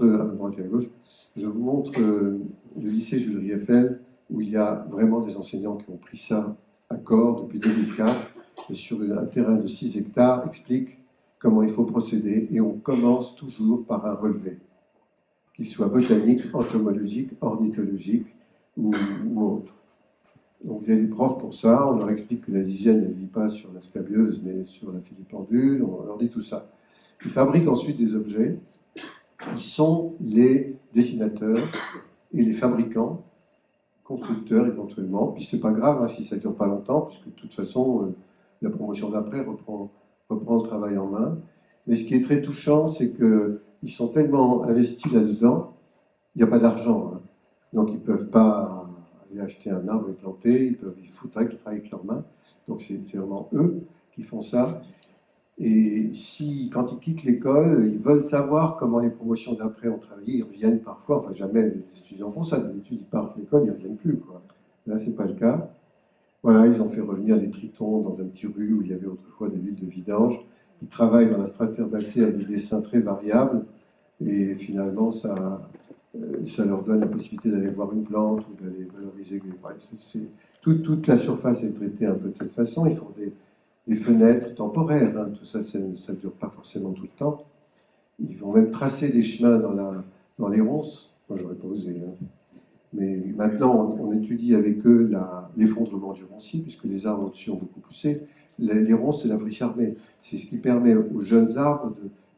à droite et à gauche, je vous montre le lycée Jules Rieffel, où il y a vraiment des enseignants qui ont pris ça à corps depuis 2004, et sur un terrain de 6 hectares, expliquent comment il faut procéder, et on commence toujours par un relevé, qu'il soit botanique, entomologique, ornithologique ou autre. Donc il y a des profs pour ça, on leur explique que la zygène ne vit pas sur la scabieuse, mais sur la filipendule, on leur dit tout ça. Ils fabriquent ensuite des objets, qui sont les dessinateurs et les fabricants, constructeurs éventuellement, puis c'est pas grave hein, si ça dure pas longtemps, puisque de toute façon, la promotion d'après reprend le travail en main. Mais ce qui est très touchant, c'est qu'ils sont tellement investis là-dedans, il n'y a pas d'argent, hein. Donc ils ne peuvent pas aller acheter un arbre et planter, il faudrait qu'ils travaillent avec leurs mains. Donc c'est vraiment eux qui font ça. Et quand ils quittent l'école, ils veulent savoir comment les promotions d'après ont travaillé, ils reviennent parfois, enfin jamais les étudiants font ça, d'habitude ils partent de l'école, ils ne reviennent plus, quoi. Là, ce n'est pas le cas. Voilà, ils ont fait revenir les tritons dans un petit rue où il y avait autrefois de l'huile de vidange. Ils travaillent dans la strate herbacée avec des dessins très variables et finalement ça leur donne la possibilité d'aller voir une plante ou d'aller valoriser. Ouais, toute la surface est traitée un peu de cette façon. Ils font des fenêtres temporaires, hein. Tout ça, ça ne dure pas forcément tout le temps. Ils vont même tracer des chemins dans les ronces. Moi, j'aurais pas osé, hein. Mais maintenant, on étudie avec eux l'effondrement du roncier, puisque les arbres au-dessus ont beaucoup poussé. Les ronces, c'est la friche armée. C'est ce qui permet aux jeunes arbres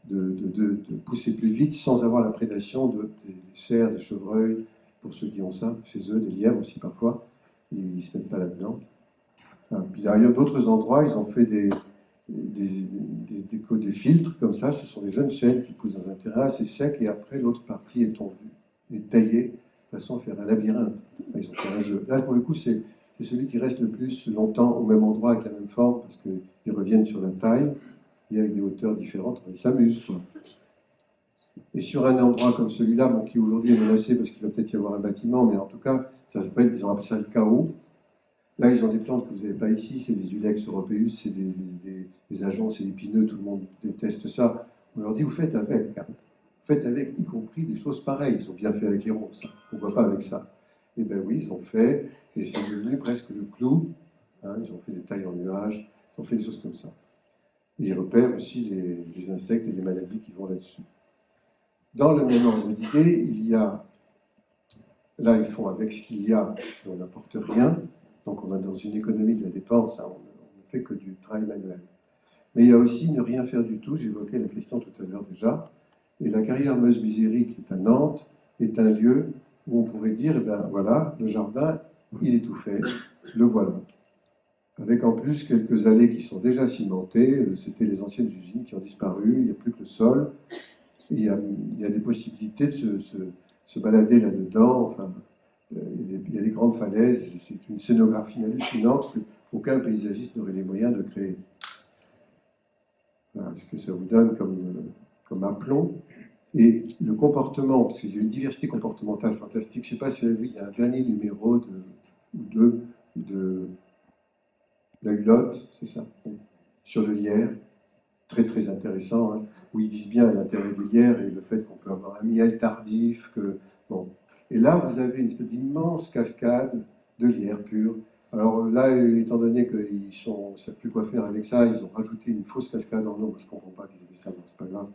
de pousser plus vite sans avoir la prédation des cerfs, des chevreuils, pour ceux qui ont ça chez eux, des lièvres aussi parfois. Ils ne se mettent pas là-dedans. Puis il y a d'autres endroits, ils ont fait des filtres comme ça. Ce sont des jeunes chênes qui poussent dans un terrain assez sec et après l'autre partie est tondue, est taillée de façon à faire un labyrinthe. Enfin, ils ont fait un jeu. Là, pour le coup, c'est celui qui reste le plus longtemps au même endroit avec la même forme parce qu'ils reviennent sur la taille et avec des hauteurs différentes. Ils s'amusent, quoi. Et sur un endroit comme celui-là, bon, qui aujourd'hui est menacé parce qu'il va peut-être y avoir un bâtiment, mais en tout cas, ils ont appelé ça le chaos. Là, ils ont des plantes que vous n'avez pas ici, c'est des Ulex europaeus, c'est des agences et épineux, tout le monde déteste ça. On leur dit, vous faites avec, hein. Vous faites avec, y compris des choses pareilles. Ils ont bien fait avec les ronces, hein. Pourquoi pas avec ça? Eh bien oui, ils ont fait, et c'est devenu presque le clou, hein. Ils ont fait des tailles en nuages, ils ont fait des choses comme ça. Et ils repèrent aussi les insectes et les maladies qui vont là-dessus. Dans le même ordre d'idée, il y a, là ils font avec ce qu'il y a, on n'apporte rien, donc on est dans une économie de la dépense, hein, on ne fait que du travail manuel. Mais il y a aussi ne rien faire du tout, j'évoquais la question tout à l'heure déjà, et la carrière Meuse-Misérie qui est à Nantes est un lieu où on pourrait dire, eh bien voilà, le jardin, il est tout fait, le voilà. Avec en plus quelques allées qui sont déjà cimentées, c'était les anciennes usines qui ont disparu, il n'y a plus que le sol, et il y a des possibilités de se balader là-dedans, enfin, il y a des grandes falaises, c'est une scénographie hallucinante qu'aucun paysagiste n'aurait les moyens de créer. Voilà ce que ça vous donne comme aplomb. Et le comportement, parce qu'il y a une diversité comportementale fantastique. Je ne sais pas si vous avez vu, il y a un dernier numéro de la Hulotte, c'est ça, sur le lierre, très très intéressant, hein, où ils disent bien l'intérêt du lierre et le fait qu'on peut avoir un miel tardif. Bon. Et là, vous avez une espèce d'immense cascade de lierre pur. Alors là, étant donné qu'ils ne savent plus quoi faire avec ça, ils ont rajouté une fausse cascade en eau. Je ne comprends pas qu'ils aient fait ça, mais c'est pas grave.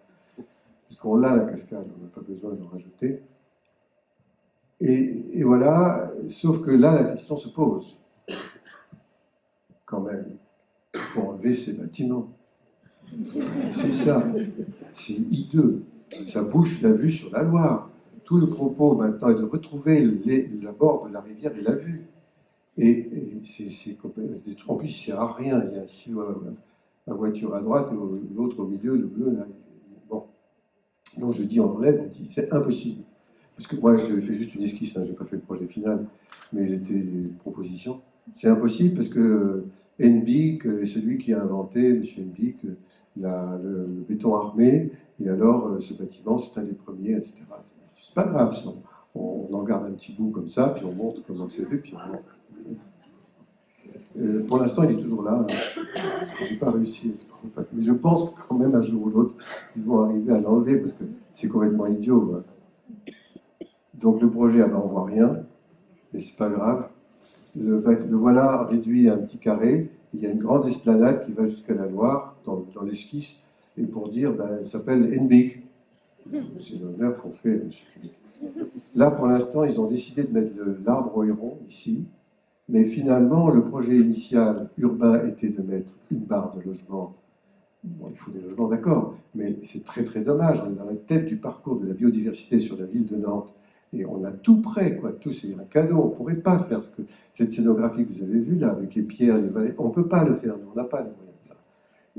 Parce qu'on l'a la cascade, on n'a pas besoin d'en rajouter. Et voilà, sauf que là, la question se pose, quand même. Il faut enlever ces bâtiments. C'est ça, c'est hideux. Ça bouche la vue sur la Loire. Tout le propos maintenant est de retrouver la bord de la rivière et la vue. Et en plus, il ne sert à rien. Il y a un silo à voiture à droite et l'autre au milieu, le bleu. Là. Bon. Donc je dis on enlève, on dit c'est impossible. Parce que moi, j'avais fait juste une esquisse, hein, je n'ai pas fait le projet final, mais c'était une proposition. C'est impossible parce que Henbick est celui qui a inventé, M. Henbick, le béton armé, et alors ce bâtiment, c'est un des premiers, etc. C'est pas grave, ça. On en garde un petit bout comme ça, puis on montre comment c'est fait, puis on montre. Pour l'instant, il est toujours là. Je n'ai pas réussi. Mais je pense que quand même, un jour ou l'autre, ils vont arriver à l'enlever parce que c'est complètement idiot. Voilà. Donc le projet, on ne voit rien, mais c'est pas grave. Le voilà réduit à un petit carré. Il y a une grande esplanade qui va jusqu'à la Loire, dans l'esquisse, et pour dire, ben, elle s'appelle Henbick. C'est l'honneur qu'on fait à M. Henbick. Là, pour l'instant, ils ont décidé de mettre l'arbre au héron, ici, mais finalement, le projet initial urbain était de mettre une barre de logement. Bon, il faut des logements, d'accord, mais c'est très très dommage. On est dans la tête du parcours de la biodiversité sur la ville de Nantes. Et on a tout prêt, quoi. Tout, c'est un cadeau. On ne pourrait pas faire cette scénographie que vous avez vue, là, avec les pierres et les vallées. On ne peut pas le faire, nous, on n'a pas les moyens de ça.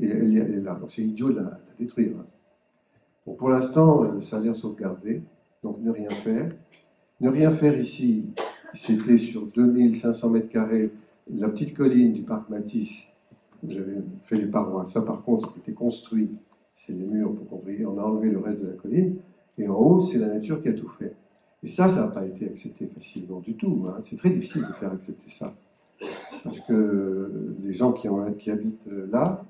Et elle est là. Donc c'est idiot de la détruire. Hein. Bon, pour l'instant, ça a l'air sauvegardé. Donc ne rien faire. Ne rien faire ici, c'était sur 2500 mètres carrés, la petite colline du parc Matisse, où j'avais fait les parois. Ça, par contre, c'était construit. C'est les murs pour qu'on on a enlevé le reste de la colline. Et en haut, c'est la nature qui a tout fait. Et ça n'a pas été accepté facilement du tout. Hein. C'est très difficile de faire accepter ça. parce que les gens qui habitent là,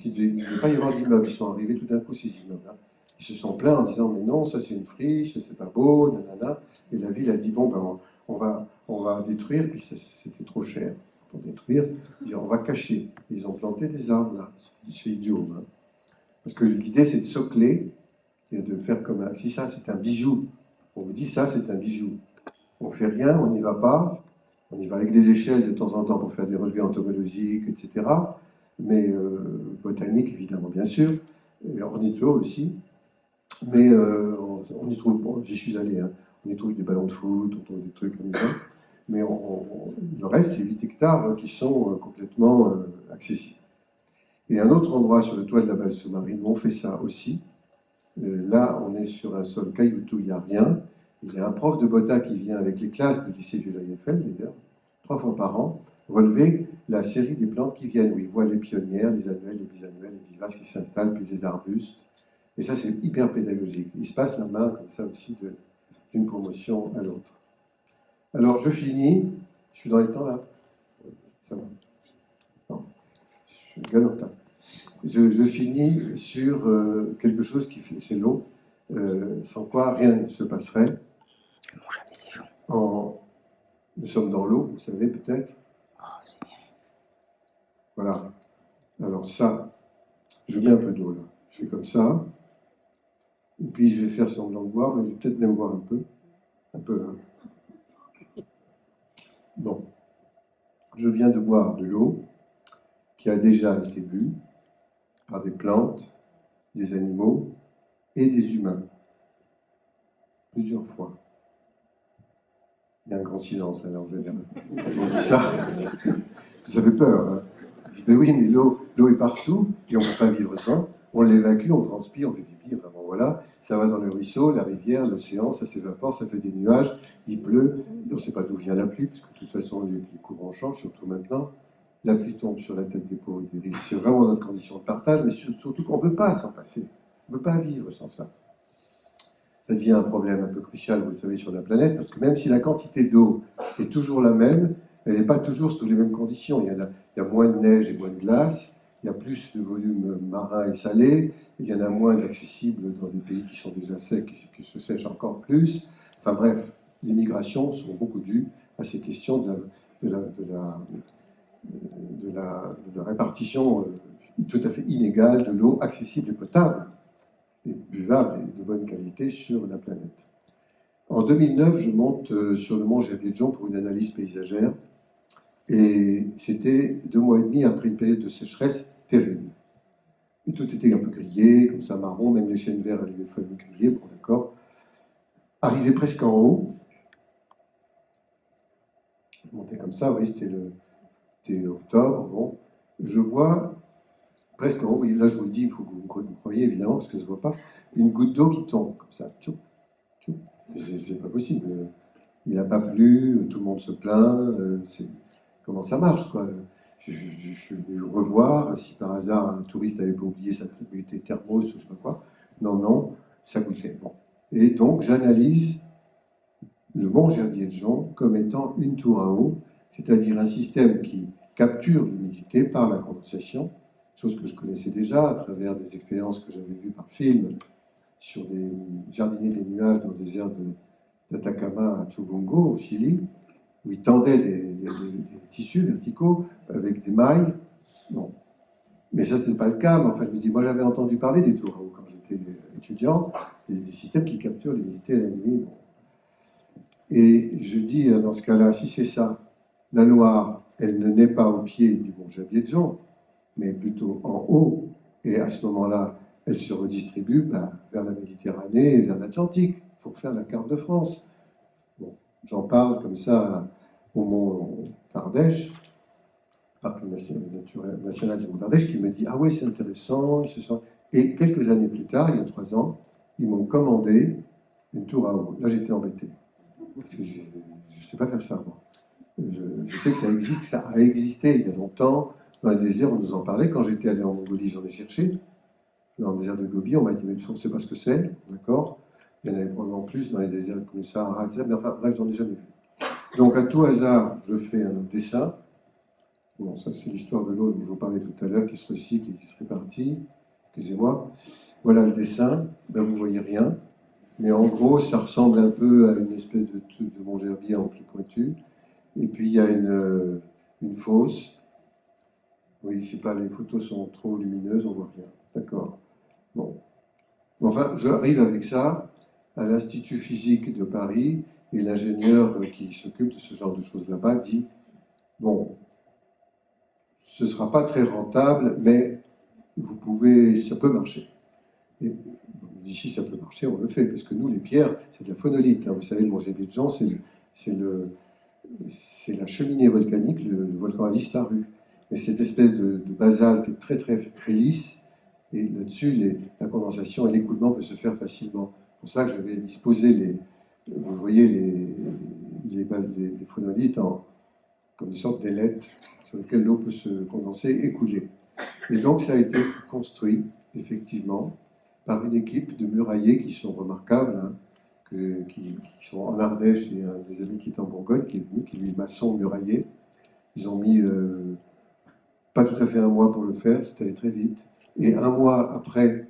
il ne devait pas y avoir d'immeubles, ils sont arrivés tout d'un coup, ces immeubles-là. Ils se sont plaints en disant, mais non, ça c'est une friche, c'est pas beau, nanana. Et la ville a dit, bon, ben, on va détruire, puis c'était trop cher pour détruire. On va cacher. Ils ont planté des arbres là, c'est idiot. Hein. Parce que l'idée c'est de socler, et de faire comme si ça c'est un bijou. On vous dit ça c'est un bijou. On fait rien, on n'y va pas. On y va avec des échelles de temps en temps pour faire des relevés entomologiques, etc. Mais botanique évidemment bien sûr, et ornithologue aussi. Mais on y trouve, bon, j'y suis allé, hein, on y trouve des ballons de foot, on trouve des trucs comme ça. Mais le reste, c'est 8 hectares qui sont complètement accessibles. Et un autre endroit sur le toit de la base sous-marine où on fait ça aussi, là, on est sur un sol caillouteux, il n'y a rien. Il y a un prof de bota qui vient avec les classes du lycée Jules Eiffel, d'ailleurs, 3 fois par an, relever la série des plantes qui viennent, où il voit les pionnières, les annuelles, les bisannuelles, les vivaces qui s'installent, puis les arbustes. Et ça, c'est hyper pédagogique. Il se passe la main comme ça aussi d'une promotion à l'autre. Alors, je finis. Je suis dans les temps, là? Ça va? Non. Je suis galope, hein. Je finis sur quelque chose qui fait, c'est l'eau, sans quoi rien ne se passerait. Nous sommes dans l'eau, vous savez peut-être. Ah, c'est bien. Voilà. Alors ça, je mets un peu d'eau là. Je fais comme ça. Et puis je vais faire semblant de boire, mais je vais peut-être même boire un peu. Un peu, hein. Bon. Je viens de boire de l'eau qui a déjà été bue par des plantes, des animaux et des humains. Plusieurs fois. Il y a un grand silence, alors je vais dire. On dit ça, ça fait peur. Hein. On dit, mais oui, mais l'eau est partout, et on ne peut pas vivre sans. On l'évacue, on transpire, on fait pipi, vraiment voilà. Ça va dans le ruisseau, la rivière, l'océan, ça s'évapore, ça fait des nuages, il pleut, on ne sait pas d'où vient la pluie, parce que de toute façon, les courants changent, surtout maintenant. La pluie tombe sur la tête des pauvres et des riches. C'est vraiment notre condition de partage, mais surtout qu'on ne peut pas s'en passer. On ne peut pas vivre sans ça. Ça devient un problème un peu crucial, vous le savez, sur la planète, parce que même si la quantité d'eau est toujours la même, elle n'est pas toujours sous les mêmes conditions. Il y a moins de neige et moins de glace, il y a plus de volume marin et salé, il y en a moins d'accessibles dans des pays qui sont déjà secs et qui se sèchent encore plus. Enfin bref, les migrations sont beaucoup dues à ces questions de la répartition tout à fait inégale de l'eau accessible et potable, et buvable et de bonne qualité sur la planète. En 2009, je monte sur le mont Jabiedjon pour une analyse paysagère, et c'était 2 mois et demi après une période de sécheresse terrible. Et tout était un peu grillé, comme ça, marron, même les chênes verts avaient des feuilles grillées, bon d'accord. Arrivé presque en haut, je montais comme ça, vous voyez, c'était octobre, bon, je vois presque en haut, et là je vous le dis, il faut que vous me croyez évidemment, parce que ça ne se voit pas, une goutte d'eau qui tombe, comme ça, tchou, tchou. C'est pas possible. Il n'a pas plu, tout le monde se plaint, comment ça marche, quoi. Je suis venu revoir, si par hasard un touriste n'avait pas oublié sa bouteille thermos ou je ne sais pas quoi. Non, non, ça goûtait. Bon. Et donc j'analyse le mont Jabiedjon comme étant une tour à eau, c'est-à-dire un système qui capture l'humidité par la condensation, chose que je connaissais déjà à travers des expériences que j'avais vues par film sur des jardiniers des nuages dans le désert d'Atacama à Chubungo, au Chili, où ils tendaient des tissus verticaux avec des mailles. Bon. Mais ça, ce n'est pas le cas. Mais enfin, je me dis, moi, j'avais entendu parler des tours à eau quand j'étais étudiant, des systèmes qui capturent l'humidité la nuit. Bon. Et je dis, dans ce cas-là, si c'est ça, la Loire, elle ne naît pas au pied du mont Jabiedjon, mais plutôt en haut. Et à ce moment-là, elle se redistribue vers la Méditerranée et vers l'Atlantique. Il faut faire la carte de France. Bon, j'en parle comme ça au mont Ardèche, Parc national du mont Ardèche, qui me dit « Ah ouais, c'est intéressant. » Et quelques années plus tard, il y a 3 ans, ils m'ont commandé une tour à eau. Là, j'étais embêté. Parce que je ne sais pas faire ça, moi. Je sais que ça existe, ça a existé il y a longtemps, dans les déserts, on nous en parlait. Quand j'étais allé en Mongolie, j'en ai cherché. Dans le désert de Gobi, on m'a dit, mais tu ne sais pas ce que c'est, d'accord. Il y en avait probablement plus dans les déserts comme le Sahara, etc. Mais enfin, bref, j'en ai jamais vu. Donc, à tout hasard, je fais un dessin Bon, ça c'est l'histoire de l'eau dont je vous parlais tout à l'heure, qui se recycle et qui se répartit. Excusez-moi. Voilà le dessin. Ben, vous ne voyez rien. Mais en gros, ça ressemble un peu à une espèce de truc de Montgerbier en plus pointu. Et puis il y a une fosse. Oui, je sais pas, les photos sont trop lumineuses, on voit rien. D'accord. Bon. Enfin, j'arrive avec ça à l'Institut physique de Paris et l'ingénieur qui s'occupe de ce genre de choses là-bas dit bon, ce ne sera pas très rentable, mais vous pouvez, ça peut marcher. Et d'ici, ça peut marcher, on le fait, parce que nous, les pierres, c'est de la phonolite. Hein. Vous savez, le Montgerbier de Jean, c'est la cheminée volcanique, le volcan a disparu. Mais cette espèce de basalte est très, très, très lisse, et là-dessus, la condensation et l'écoulement peuvent se faire facilement. C'est pour ça que j'avais disposé vous voyez, les phonolites comme une sorte d'ailette sur lesquelles l'eau peut se condenser et couler. Et donc, ça a été construit, effectivement, par une équipe de muraillers qui sont remarquables, hein, qui sont en Ardèche, et un des amis qui est en Bourgogne, qui est venu, qui lui est maçon murailler. Ils ont mis pas tout à fait un mois pour le faire, c'était allé très vite. Et un mois après,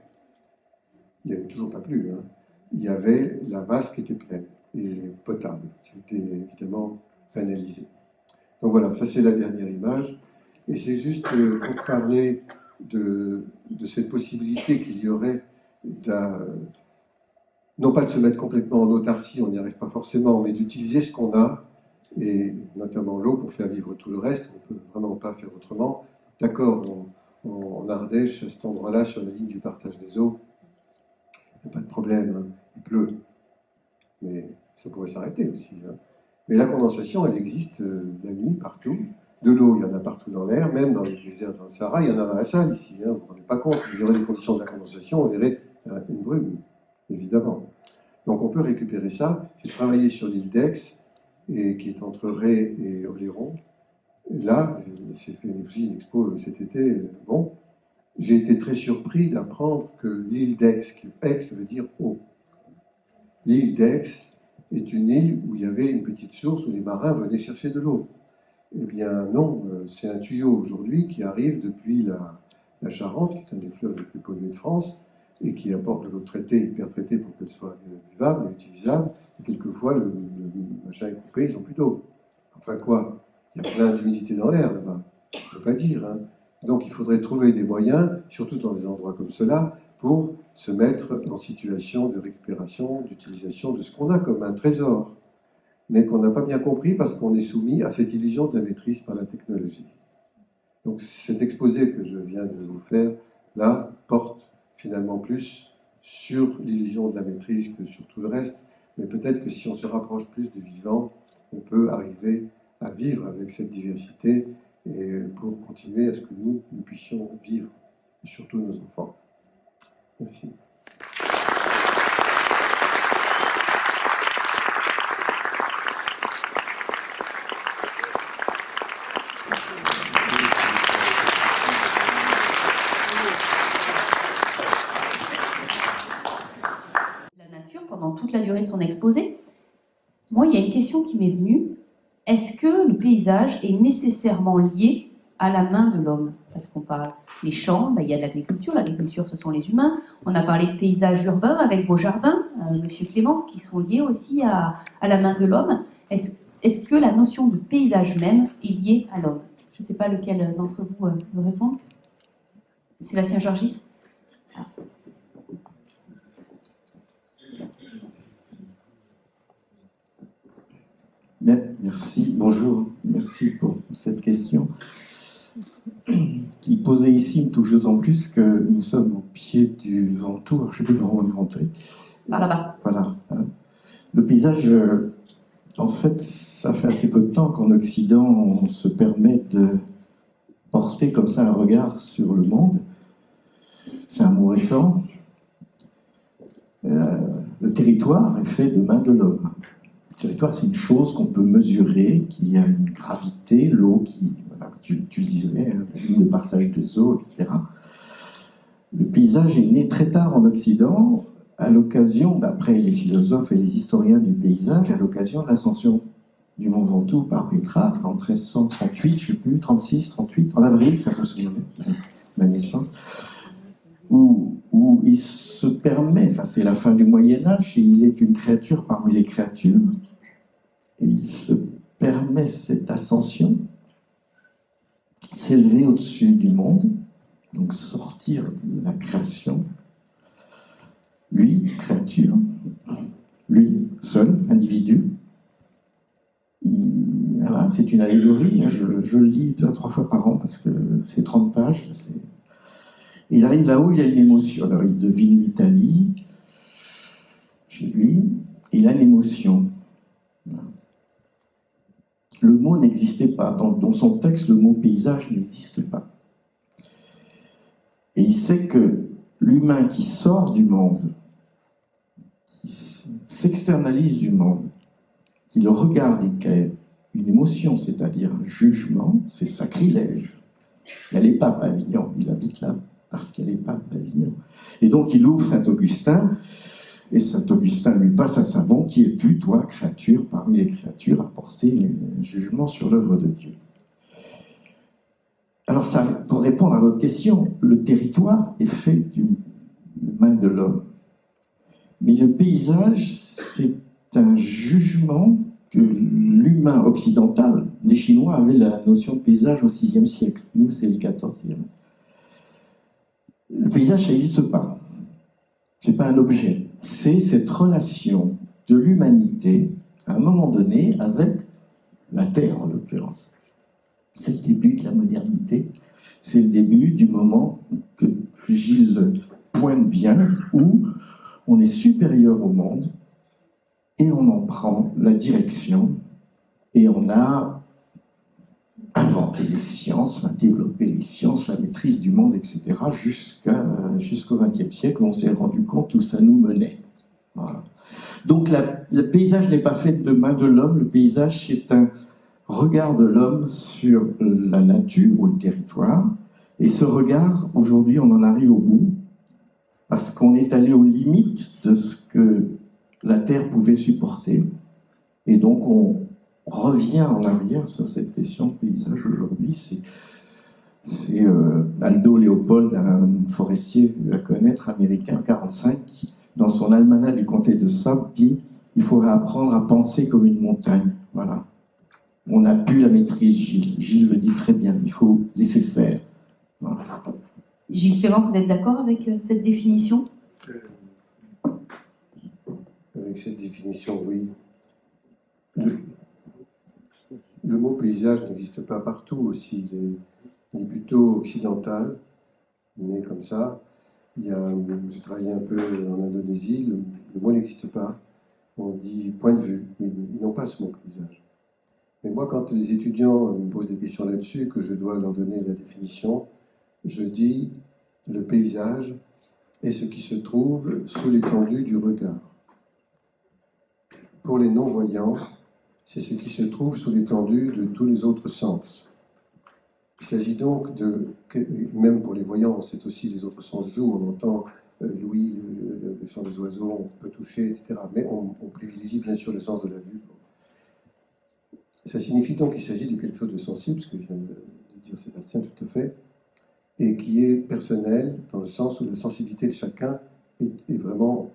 il n'y avait toujours pas plu, hein, il y avait la vase qui était pleine et potable. C'était évidemment analysé. Donc voilà, ça c'est la dernière image. Et c'est juste pour parler de cette possibilité qu'il y aurait non pas de se mettre complètement en autarcie, on n'y arrive pas forcément, mais d'utiliser ce qu'on a, et notamment l'eau pour faire vivre tout le reste, on ne peut vraiment pas faire autrement. D'accord, en Ardèche, à cet endroit-là, sur la ligne du partage des eaux, il n'y a pas de problème, hein, il pleut, mais ça pourrait s'arrêter aussi. Hein. Mais la condensation, elle existe la nuit, partout. De l'eau, il y en a partout dans l'air, même dans les déserts dans le Sahara, il y en a dans la salle ici. Hein, vous ne vous rendez pas compte, il y aurait des conditions de la condensation, on verrait une brume, évidemment. Donc on peut récupérer ça. J'ai travaillé sur l'île d'Aix, qui est entre Ré et Oléron. Là, j'ai fait aussi une expo cet été. Bon, j'ai été très surpris d'apprendre que l'île d'Aix, Aix veut dire eau. L'île d'Aix est une île où il y avait une petite source où les marins venaient chercher de l'eau. Eh bien non, c'est un tuyau aujourd'hui qui arrive depuis la Charente, qui est un des fleuves les plus pollués de France, et qui apporte de l'eau traitée, hyper traitée pour qu'elle soit vivable et utilisable. Et quelquefois, le machin est coupé, ils n'ont plus d'eau. Enfin quoi, il y a plein d'humidité dans l'air là-bas, on ne peut pas dire. Hein. Donc il faudrait trouver des moyens, surtout dans des endroits comme cela, pour se mettre en situation de récupération, d'utilisation de ce qu'on a comme un trésor, mais qu'on n'a pas bien compris parce qu'on est soumis à cette illusion de la maîtrise par la technologie. Donc cet exposé que je viens de vous faire, là, porte finalement plus sur l'illusion de la maîtrise que sur tout le reste, mais peut-être que si on se rapproche plus du vivant, on peut arriver à vivre avec cette diversité et pour continuer à ce que nous puissions vivre, et surtout nos enfants. Merci. Pendant toute la durée de son exposé. Moi, il y a une question qui m'est venue. Est-ce que le paysage est nécessairement lié à la main de l'homme? Parce qu'on parle des champs, il y a de l'agriculture ce sont les humains. On a parlé de paysage urbain avec vos jardins, Monsieur Clément, qui sont liés aussi à la main de l'homme. Est-ce que la notion de paysage même est liée à l'homme? Je ne sais pas lequel d'entre vous veut répondre. Sébastien Georgis. Ah. Bien, merci, bonjour, merci pour cette question. Qui posait ici me touche d'autant plus que nous sommes au pied du Ventoux, je ne sais plus comment on est rentré. Par là-bas. Voilà. Le paysage, en fait, ça fait assez peu de temps qu'en Occident, on se permet de porter comme ça un regard sur le monde. C'est un mot récent. Le territoire est fait de main de l'homme. Le territoire, c'est une chose qu'on peut mesurer, qui a une gravité, l'eau qui, voilà, tu le disais, hein, la ligne de partage des eaux, etc. Le paysage est né très tard en Occident, à l'occasion, d'après les philosophes et les historiens du paysage, à l'occasion de l'ascension du Mont Ventoux par Pétrarque en 1338, je ne sais plus, 36, 38, en avril, ça peut se nommer, ma naissance, où il se permet, enfin c'est la fin du Moyen-Âge, et il est une créature parmi les créatures, et il se permet cette ascension, s'élever au-dessus du monde, donc sortir de la création, lui, créature, lui, seul, individu. Voilà, c'est une allégorie, je le lis 2 à 3 fois par an parce que c'est 30 pages. Il arrive là-haut, il a une émotion. Alors il devine l'Italie, chez lui, il a une émotion. Le mot n'existait pas. Dans son texte, le mot paysage n'existe pas. Et il sait que l'humain qui sort du monde, qui s'externalise du monde, qui le regarde et qui a une émotion, c'est-à-dire un jugement, c'est sacrilège. Il n'y a les papes à Avignon, il habite là parce qu'il y a les papes à Avignon. Et donc il ouvre Saint-Augustin, et Saint-Augustin lui passe un savon. Qui es-tu, toi, créature, parmi les créatures, à porter un jugement sur l'œuvre de Dieu? Alors, ça, pour répondre à votre question, le territoire est fait d'une main de l'homme. Mais le paysage, c'est un jugement que l'humain occidental, les Chinois avaient la notion de paysage au VIe siècle. Nous, c'est le XIVe. Le paysage, ça n'existe pas. C'est pas un objet. C'est cette relation de l'humanité, à un moment donné, avec la Terre, en l'occurrence. C'est le début de la modernité. C'est le début du moment que Gilles pointe bien, où on est supérieur au monde, et on en prend la direction, et on a inventé les sciences, développé les sciences, la maîtrise du monde, etc., jusqu'au XXe siècle, où on s'est rendu compte où ça nous menait. Voilà. Donc le paysage n'est pas fait de main de l'homme, le paysage c'est un regard de l'homme sur la nature ou le territoire, et ce regard, aujourd'hui, on en arrive au bout, parce qu'on est allé aux limites de ce que la Terre pouvait supporter, et donc on revient en arrière sur cette question de paysage aujourd'hui. C'est Aldo Leopold, un forestier à connaître, américain, 45, qui, dans son almanach du comté de Sable, dit « Il faudrait apprendre à penser comme une montagne ». Voilà. On n'a plus la maîtrise, Gilles. Gilles le dit très bien, il faut laisser faire. Voilà. Gilles Clément, vous êtes d'accord avec cette définition? Avec cette définition, oui. Le mot paysage n'existe pas partout aussi. Il est plutôt occidental, né comme ça. J'ai travaillé un peu en Indonésie, le mot n'existe pas. On dit point de vue, mais ils n'ont pas ce mot paysage. Mais moi, quand les étudiants me posent des questions là-dessus, que je dois leur donner la définition, je dis le paysage est ce qui se trouve sous l'étendue du regard. Pour les non-voyants, c'est ce qui se trouve sous l'étendue de tous les autres sens. Il s'agit donc même pour les voyants, c'est aussi les autres sens jouent, on entend l'ouïe, le chant des oiseaux, on peut toucher, etc. Mais on privilégie bien sûr le sens de la vue. Ça signifie donc qu'il s'agit de quelque chose de sensible, ce que vient de dire Sébastien tout à fait, et qui est personnel, dans le sens où la sensibilité de chacun est vraiment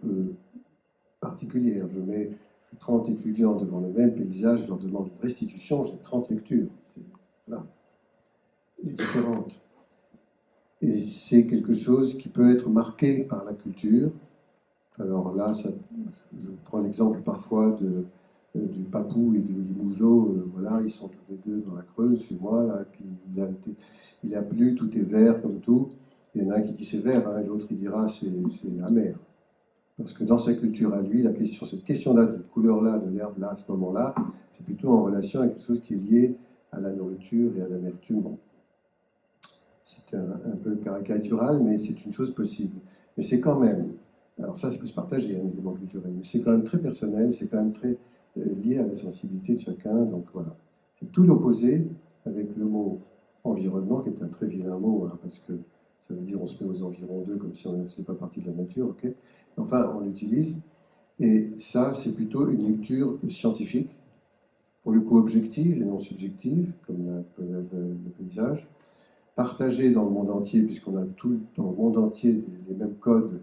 particulière. Je mets 30 étudiants devant le même paysage, je leur demande une restitution, j'ai 30 lectures. Voilà. Différentes. Et c'est quelque chose qui peut être marqué par la culture. Alors là, je prends l'exemple parfois du Papou et du Limougeot, voilà, ils sont tous les deux dans la Creuse, chez moi, là, puis il a plu, tout est vert comme tout. Il y en a un qui dit c'est vert, hein, et l'autre il dira c'est amer. Parce que dans sa culture à lui, cette question-là, de cette couleur-là, de l'herbe là, à ce moment-là, c'est plutôt en relation avec quelque chose qui est lié à la nourriture et à l'amertume. Bon. C'est un peu caricatural, mais c'est une chose possible. Mais c'est quand même, alors ça peut se partager, un élément culturel, mais c'est quand même très personnel, c'est quand même très lié à la sensibilité de chacun, donc voilà. C'est tout l'opposé avec le mot environnement, qui est un très vilain mot, hein, parce que ça veut dire on se met aux environs d'eux comme si on ne faisait pas partie de la nature, ok. Enfin, on l'utilise, et ça, c'est plutôt une lecture scientifique, pour le coup objectives et non subjectives, comme peut l'être le paysage, partagées dans le monde entier, puisqu'on a tout dans le monde entier les mêmes codes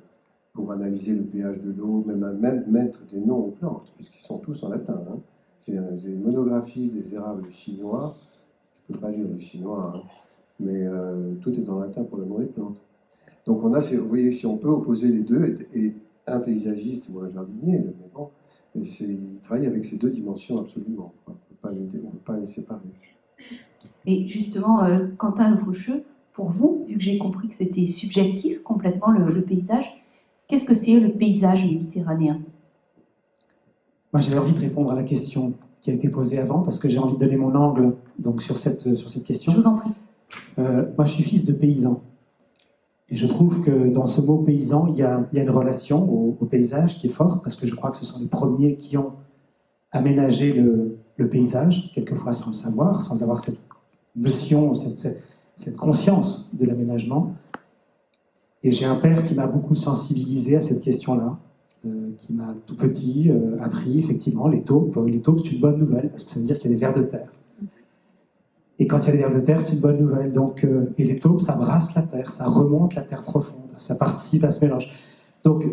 pour analyser le pH de l'eau, même mettre des noms aux plantes, puisqu'ils sont tous en latin. Hein. J'ai une monographie des érables chinois, je ne peux pas lire le chinois, hein, mais tout est en latin pour le nom des plantes. Donc vous voyez, si on peut opposer les deux, et un paysagiste ou un jardinier, mais bon, il travaille avec ces deux dimensions absolument. On ne peut pas les séparer. Et justement, Quentin Le Faucheux, pour vous, vu que j'ai compris que c'était subjectif complètement le paysage, qu'est-ce que c'est le paysage méditerranéen? Moi, j'avais envie de répondre à la question qui a été posée avant, parce que j'ai envie de donner mon angle donc, sur cette question. Je vous en prie. Moi, je suis fils de paysan. Et je trouve que dans ce mot paysan, il y a une relation au paysage qui est forte, parce que je crois que ce sont les premiers qui ont aménagé le paysage, quelquefois sans le savoir, sans avoir cette notion, cette conscience de l'aménagement. Et j'ai un père qui m'a beaucoup sensibilisé à cette question-là, qui m'a tout petit appris effectivement les taupes. Les taupes, c'est une bonne nouvelle, parce que ça veut dire qu'il y a des vers de terre. Et quand il y a des vers de terre, c'est une bonne nouvelle. Donc, et les taupes, ça brasse la terre, ça remonte la terre profonde, ça participe à ce mélange. Donc,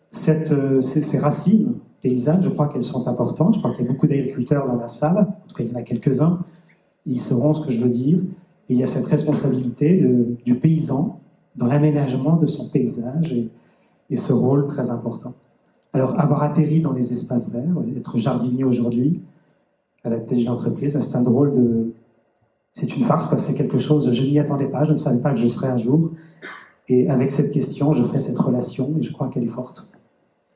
ces racines paysannes, je crois qu'elles sont importantes. Je crois qu'il y a beaucoup d'agriculteurs dans la salle, en tout cas il y en a quelques-uns, ils sauront ce que je veux dire. Et il y a cette responsabilité du paysan dans l'aménagement de son paysage et ce rôle très important. Alors, avoir atterri dans les espaces verts, être jardinier aujourd'hui, à la tête d'une entreprise, c'est un drôle de... C'est une farce, c'est quelque chose, je n'y attendais pas, je ne savais pas que je serais un jour. Et avec cette question, je fais cette relation et je crois qu'elle est forte.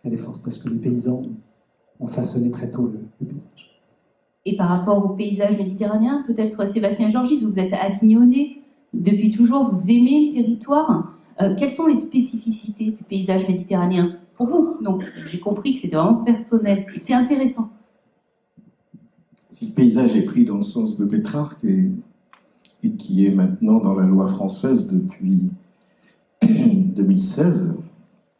Elle est forte parce que les paysans ont façonné très tôt le paysage. Et par rapport au paysage méditerranéen, peut-être Sébastien Georgis, vous êtes avignonné depuis toujours, vous aimez le territoire. Quelles sont les spécificités du paysage méditerranéen pour vous? Donc, j'ai compris que c'était vraiment personnel. Et c'est intéressant. Si le paysage est pris dans le sens de Pétrarque et qui est maintenant dans la loi française depuis 2016,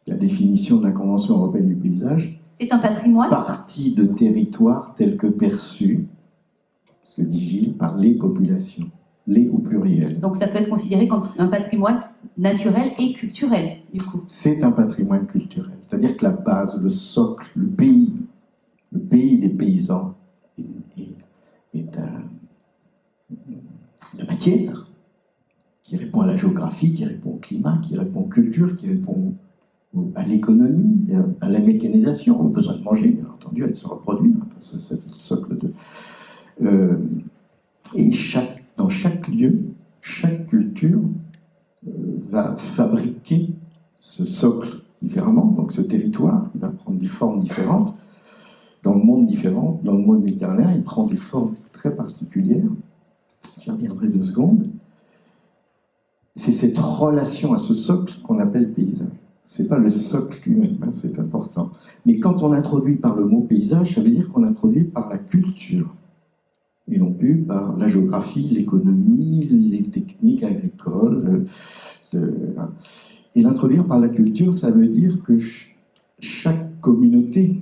la définition de la Convention européenne du paysage, c'est un patrimoine. Partie de territoire tel que perçu, ce que dit Gilles, par les populations, les au pluriel. Donc ça peut être considéré comme un patrimoine naturel et culturel, du coup. C'est un patrimoine culturel, c'est-à-dire que la base, le socle, le pays des paysans est de matière qui répond à la géographie, qui répond au climat, qui répond aux cultures, qui répond à l'économie, à la mécanisation, au besoin de manger, bien entendu, à de se reproduire. Ça, c'est le socle de... et dans chaque lieu, chaque culture va fabriquer ce socle différemment, donc ce territoire, il va prendre des formes différentes. Dans le monde différent, dans le monde méditerranéen, il prend des formes très particulières. J'y reviendrai 2 secondes. C'est cette relation à ce socle qu'on appelle paysage. C'est pas le socle lui-même, hein, c'est important. Mais quand on introduit par le mot paysage, ça veut dire qu'on introduit par la culture, et non plus par la géographie, l'économie, les techniques agricoles. Et l'introduire par la culture, ça veut dire que chaque communauté,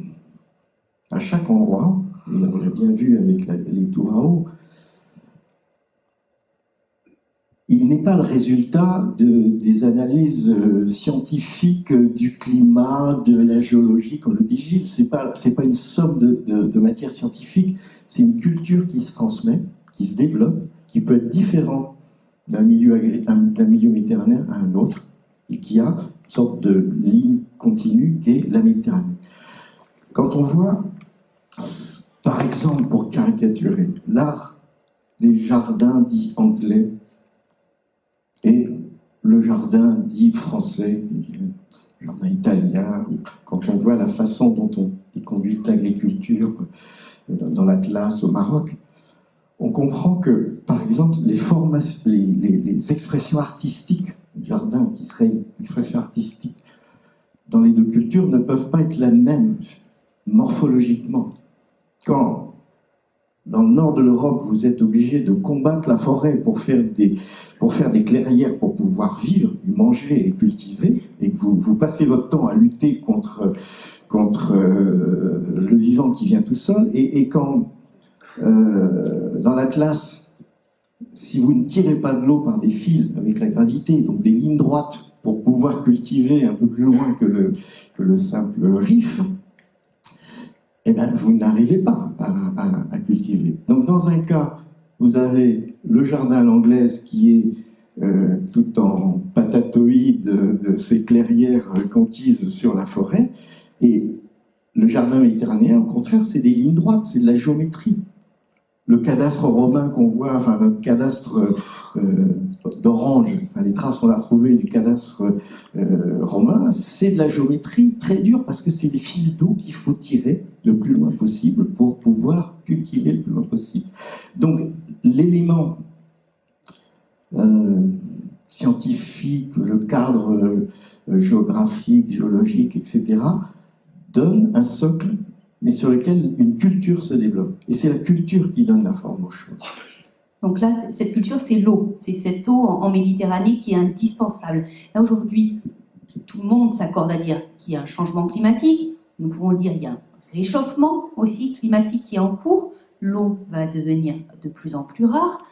à chaque endroit, et on l'a bien vu avec les tours à eau, il n'est pas le résultat des analyses scientifiques du climat, de la géologie, comme le dit Gilles. C'est pas une somme de matière scientifique, c'est une culture qui se transmet, qui se développe, qui peut être différente d'un milieu méditerranéen à un autre, et qui a une sorte de ligne continue qui est la Méditerranée. Quand on voit, par exemple, pour caricaturer, l'art des jardins dits anglais et le jardin dit français, le jardin italien, quand on voit la façon dont on est conduit l'agriculture dans l'Atlas au Maroc, on comprend que, par exemple, les expressions artistiques, le jardin qui serait une expression artistique dans les 2 cultures ne peuvent pas être la même morphologiquement. Quand dans le nord de l'Europe, vous êtes obligé de combattre la forêt pour faire des clairières pour pouvoir vivre, et manger et cultiver, et que vous passez votre temps à lutter contre le vivant qui vient tout seul, et quand dans la classe, si vous ne tirez pas de l'eau par des fils avec la gravité, donc des lignes droites pour pouvoir cultiver un peu plus loin que le simple riff, eh bien, vous n'arrivez pas à cultiver. Donc, dans un cas, vous avez le jardin à l'anglaise qui est tout en patatoïde de ces clairières conquises sur la forêt, et le jardin méditerranéen, au contraire, c'est des lignes droites, c'est de la géométrie. Le cadastre romain qu'on voit, enfin notre cadastre d'Orange, enfin les traces qu'on a retrouvées du cadastre romain, c'est de la géométrie très dure parce que c'est des fils d'eau qu'il faut tirer le plus loin possible pour pouvoir cultiver le plus loin possible. Donc l'élément scientifique, le cadre géographique, géologique, etc., donne un socle, mais sur lequel une culture se développe. Et c'est la culture qui donne la forme aux choses. Donc là, cette culture, c'est l'eau. C'est cette eau en Méditerranée qui est indispensable. Là, aujourd'hui, tout le monde s'accorde à dire qu'il y a un changement climatique. Nous pouvons le dire, il y a un réchauffement aussi climatique qui est en cours. L'eau va devenir de plus en plus rare.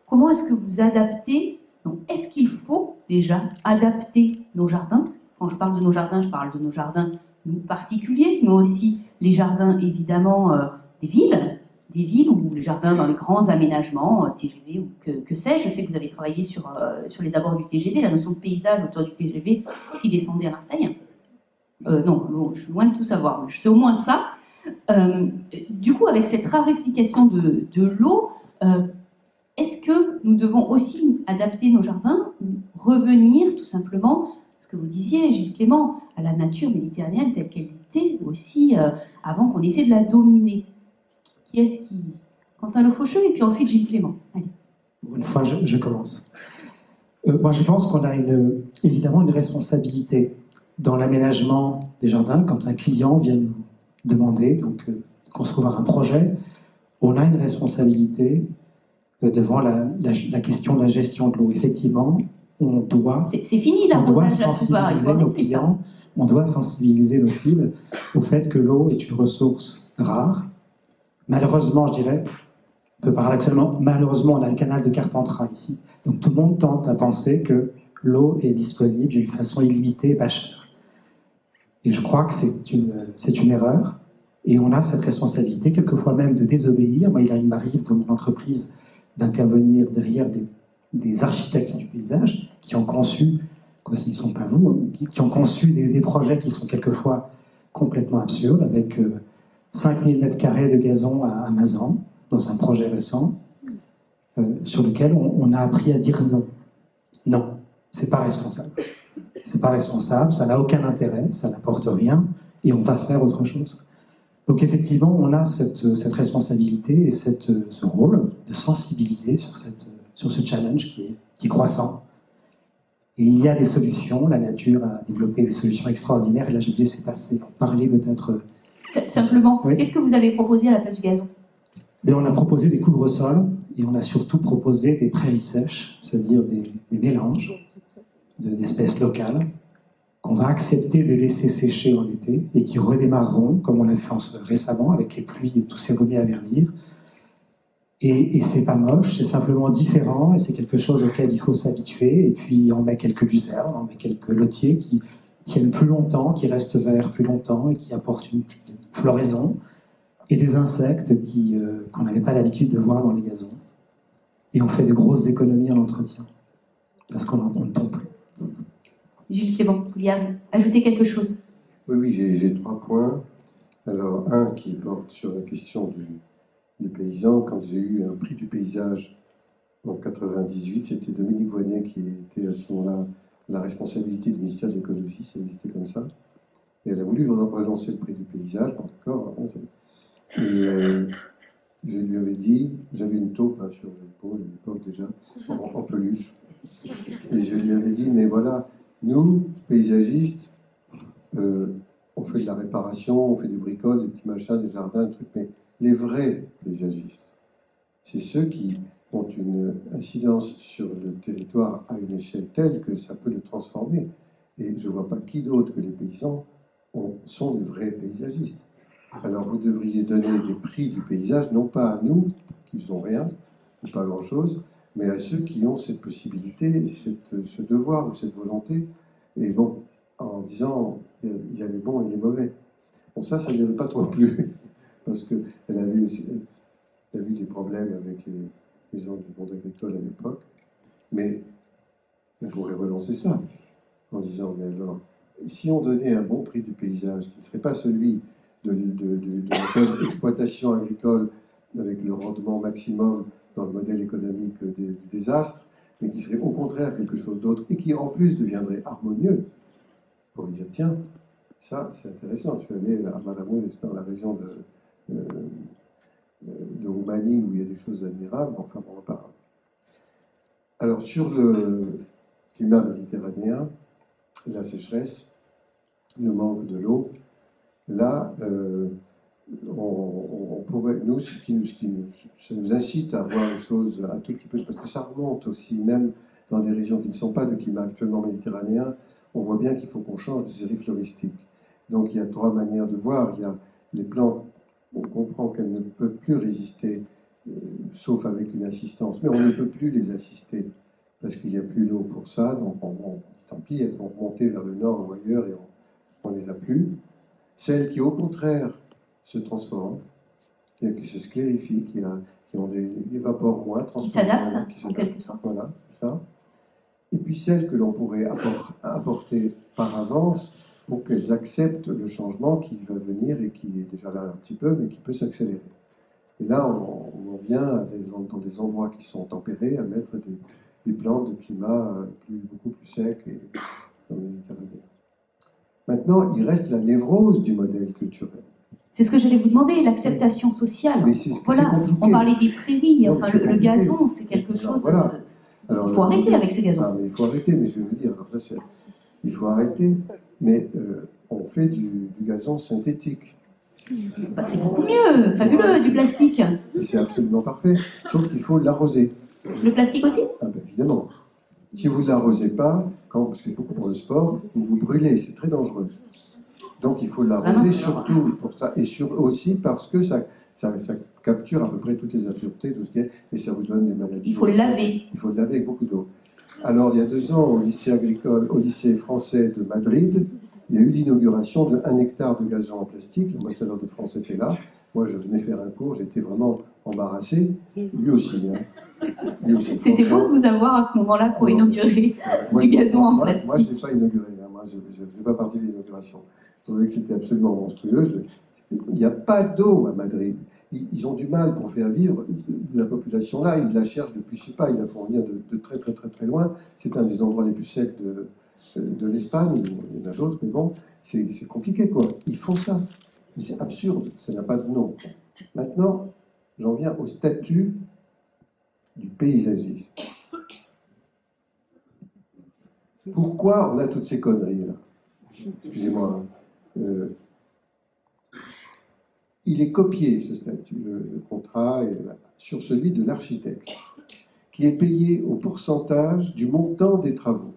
Comment est-ce que vous adaptez? Donc, est-ce qu'il faut déjà adapter nos jardins? Quand je parle de nos jardins, je parle de nos jardins particuliers, mais aussi les jardins, évidemment, des villes ou les jardins dans les grands aménagements, TGV ou que sais-je. Je sais que vous avez travaillé sur les abords du TGV, la notion de paysage autour du TGV qui descendait à Marseille. Non, je suis loin de tout savoir, mais je sais au moins ça. Du coup, avec cette raréfication de l'eau, est-ce que nous devons aussi adapter nos jardins ou revenir tout simplement, ce que vous disiez, Gilles Clément, à la nature méditerranéenne telle qu'elle était aussi avant qu'on essaie de la dominer? Qui est-ce qui... Quentin Le Faucheux et puis ensuite Gilles Clément. Allez. Pour une fois, je commence. Moi, je pense qu'on a évidemment une responsabilité dans l'aménagement des jardins. Quand un client vient nous demander donc, concevoir un projet, on a une responsabilité devant la question de la gestion de l'eau. Effectivement, on doit... C'est fini l'arrosage à tout va, il faut arrêter ça. On doit sensibiliser nos cibles au fait que l'eau est une ressource rare. Malheureusement, je dirais, on peut parler actuellement, malheureusement, on a le canal de Carpentras ici. Donc tout le monde tente à penser que l'eau est disponible d'une façon illimitée et pas chère. Et je crois que c'est une erreur. Et on a cette responsabilité, quelquefois même, de désobéir. Moi, il m'arrive dans mon entreprise d'intervenir derrière des architectes du paysage qui ont conçu, quoi, ce ne sont pas vous, qui ont conçu des projets qui sont quelquefois complètement absurdes, avec 5000 m² de gazon à Mazan, dans un projet récent, sur lequel on a appris à dire non. Non, c'est pas responsable. C'est pas responsable, ça n'a aucun intérêt, ça n'apporte rien, et on va faire autre chose. Donc effectivement, on a cette responsabilité et ce rôle de sensibiliser sur ce challenge qui est croissant. Et il y a des solutions, la nature a développé des solutions extraordinaires, et là j'ai laissé parler peut-être... Simplement, oui. Qu'est-ce que vous avez proposé à la place du gazon? Et on a proposé des couvre-sols, et on a surtout proposé des prairies sèches, c'est-à-dire des mélanges d'espèces locales, qu'on va accepter de laisser sécher en été et qui redémarreront, comme on l'a vu récemment, avec les pluies et tout s'est remis à verdir. Et c'est pas moche, c'est simplement différent et c'est quelque chose auquel il faut s'habituer. Et puis on met quelques luzernes, on met quelques lotiers qui tiennent plus longtemps, qui restent verts plus longtemps et qui apportent une floraison. Et des insectes qu'on n'avait pas l'habitude de voir dans les gazons. Et on fait de grosses économies en entretien, parce qu'on ne tombe plus. Gilles Clément, vous vouliez ajouter quelque chose? Oui, j'ai 3 points. Alors, un qui porte sur la question du paysan. Quand j'ai eu un prix du paysage en 98, c'était Dominique Voynet qui était à ce moment-là la responsabilité du ministère de l'écologie, ça existait comme ça. Et elle a voulu relancer le prix du paysage, bon, d'accord. Hein, et je lui avais dit, j'avais une taupe sur l'épaule, une taupe déjà, en peluche. Et je lui avais dit, mais voilà, nous, paysagistes, on fait de la réparation, on fait des bricoles, des petits machins, des jardins, des trucs, mais les vrais paysagistes, c'est ceux qui ont une incidence sur le territoire à une échelle telle que ça peut le transformer. Et je ne vois pas qui d'autre que les paysans sont les vrais paysagistes. Alors vous devriez donner des prix du paysage, non pas à nous, qui ne faisons rien, ou pas grand-chose, mais à ceux qui ont cette possibilité, ce devoir ou cette volonté. Et bon, en disant, il y a les bons et les mauvais. Bon, ça n'y avait pas trop plu, parce qu'elle avait eu des problèmes avec les gens du monde agricole à l'époque. Mais on pourrait relancer ça, en disant, mais alors, si on donnait un bon prix du paysage, qui ne serait pas celui de la bonne exploitation agricole avec le rendement maximum dans le modèle économique du désastre, mais qui serait au contraire quelque chose d'autre, et qui en plus deviendrait harmonieux, pour dire, tiens, ça c'est intéressant, je suis allé à Maramoun, dans la région de Roumanie, où il y a des choses admirables, enfin on va pas. Alors sur le climat méditerranéen, la sécheresse, le manque de l'eau, là, on pourrait, nous, ça nous incite à voir les choses un tout petit peu, parce que ça remonte aussi, même dans des régions qui ne sont pas de climat actuellement méditerranéen, on voit bien qu'il faut qu'on change de série floristique. Donc il y a trois manières de voir. Il y a les plantes, on comprend qu'elles ne peuvent plus résister, sauf avec une assistance, mais on ne peut plus les assister, parce qu'il n'y a plus l'eau pour ça, donc tant pis, elles vont remonter vers le nord ou ailleurs et on ne les a plus. Celles qui, au contraire, se transforment, c'est-à-dire qui se sclérifient, qui ont des vapeurs moins qui s'adaptent, en quelque sorte. Voilà, c'est ça. Et puis celles que l'on pourrait apporter par avance pour qu'elles acceptent le changement qui va venir et qui est déjà là un petit peu, mais qui peut s'accélérer. Et là, on vient dans des endroits qui sont tempérés à mettre des plantes de climat beaucoup plus sec et méditerranéen. Maintenant, il reste la névrose du modèle culturel. C'est ce que j'allais vous demander, l'acceptation sociale. Mais voilà, on parlait des prairies, enfin, le gazon, c'est quelque chose voilà. Alors, il faut arrêter avec ce gazon. Ah, mais il faut arrêter, mais je vais vous dire, alors ça, il faut arrêter, mais on fait du gazon synthétique. Bah, c'est beaucoup mieux, fabuleux, du plastique. C'est absolument parfait, sauf qu'il faut l'arroser. Le plastique aussi? Ah ben évidemment. Si vous ne l'arrosez pas, parce que pour le sport, vous vous brûlez, c'est très dangereux. Donc il faut l'arroser surtout pour ça, et aussi parce que ça capture à peu près toutes les impuretés, tout ce qui est, et ça vous donne des maladies. Il faut le laver. Il faut le laver avec beaucoup d'eau. Alors il y a 2 ans, au lycée français de Madrid, il y a eu l'inauguration de 1 hectare de gazon en plastique. L'ambassadeur de France était là. Moi, je venais faire un cours, j'étais vraiment embarrassé. Lui aussi. C'était beau de vous avoir à ce moment-là pour inaugurer du gazon en plastique. Moi, je ne l'ai pas inauguré. Moi, je ne faisais pas partie de l'inauguration. Je trouvais que c'était absolument monstrueux. Il n'y a pas d'eau à Madrid. Ils ont du mal pour faire vivre la population là. Ils la cherchent depuis, je ne sais pas, ils la font venir de très, très, très, très loin. C'est un des endroits les plus secs de l'Espagne. Il y en a d'autres, mais bon, c'est compliqué, quoi. Ils font ça. Mais c'est absurde. Ça n'a pas de nom. Maintenant, j'en viens au statut du paysagiste. Pourquoi on a toutes ces conneries là? Excusez-moi. Il est copié, ce statut, le contrat, sur celui de l'architecte, qui est payé au pourcentage du montant des travaux.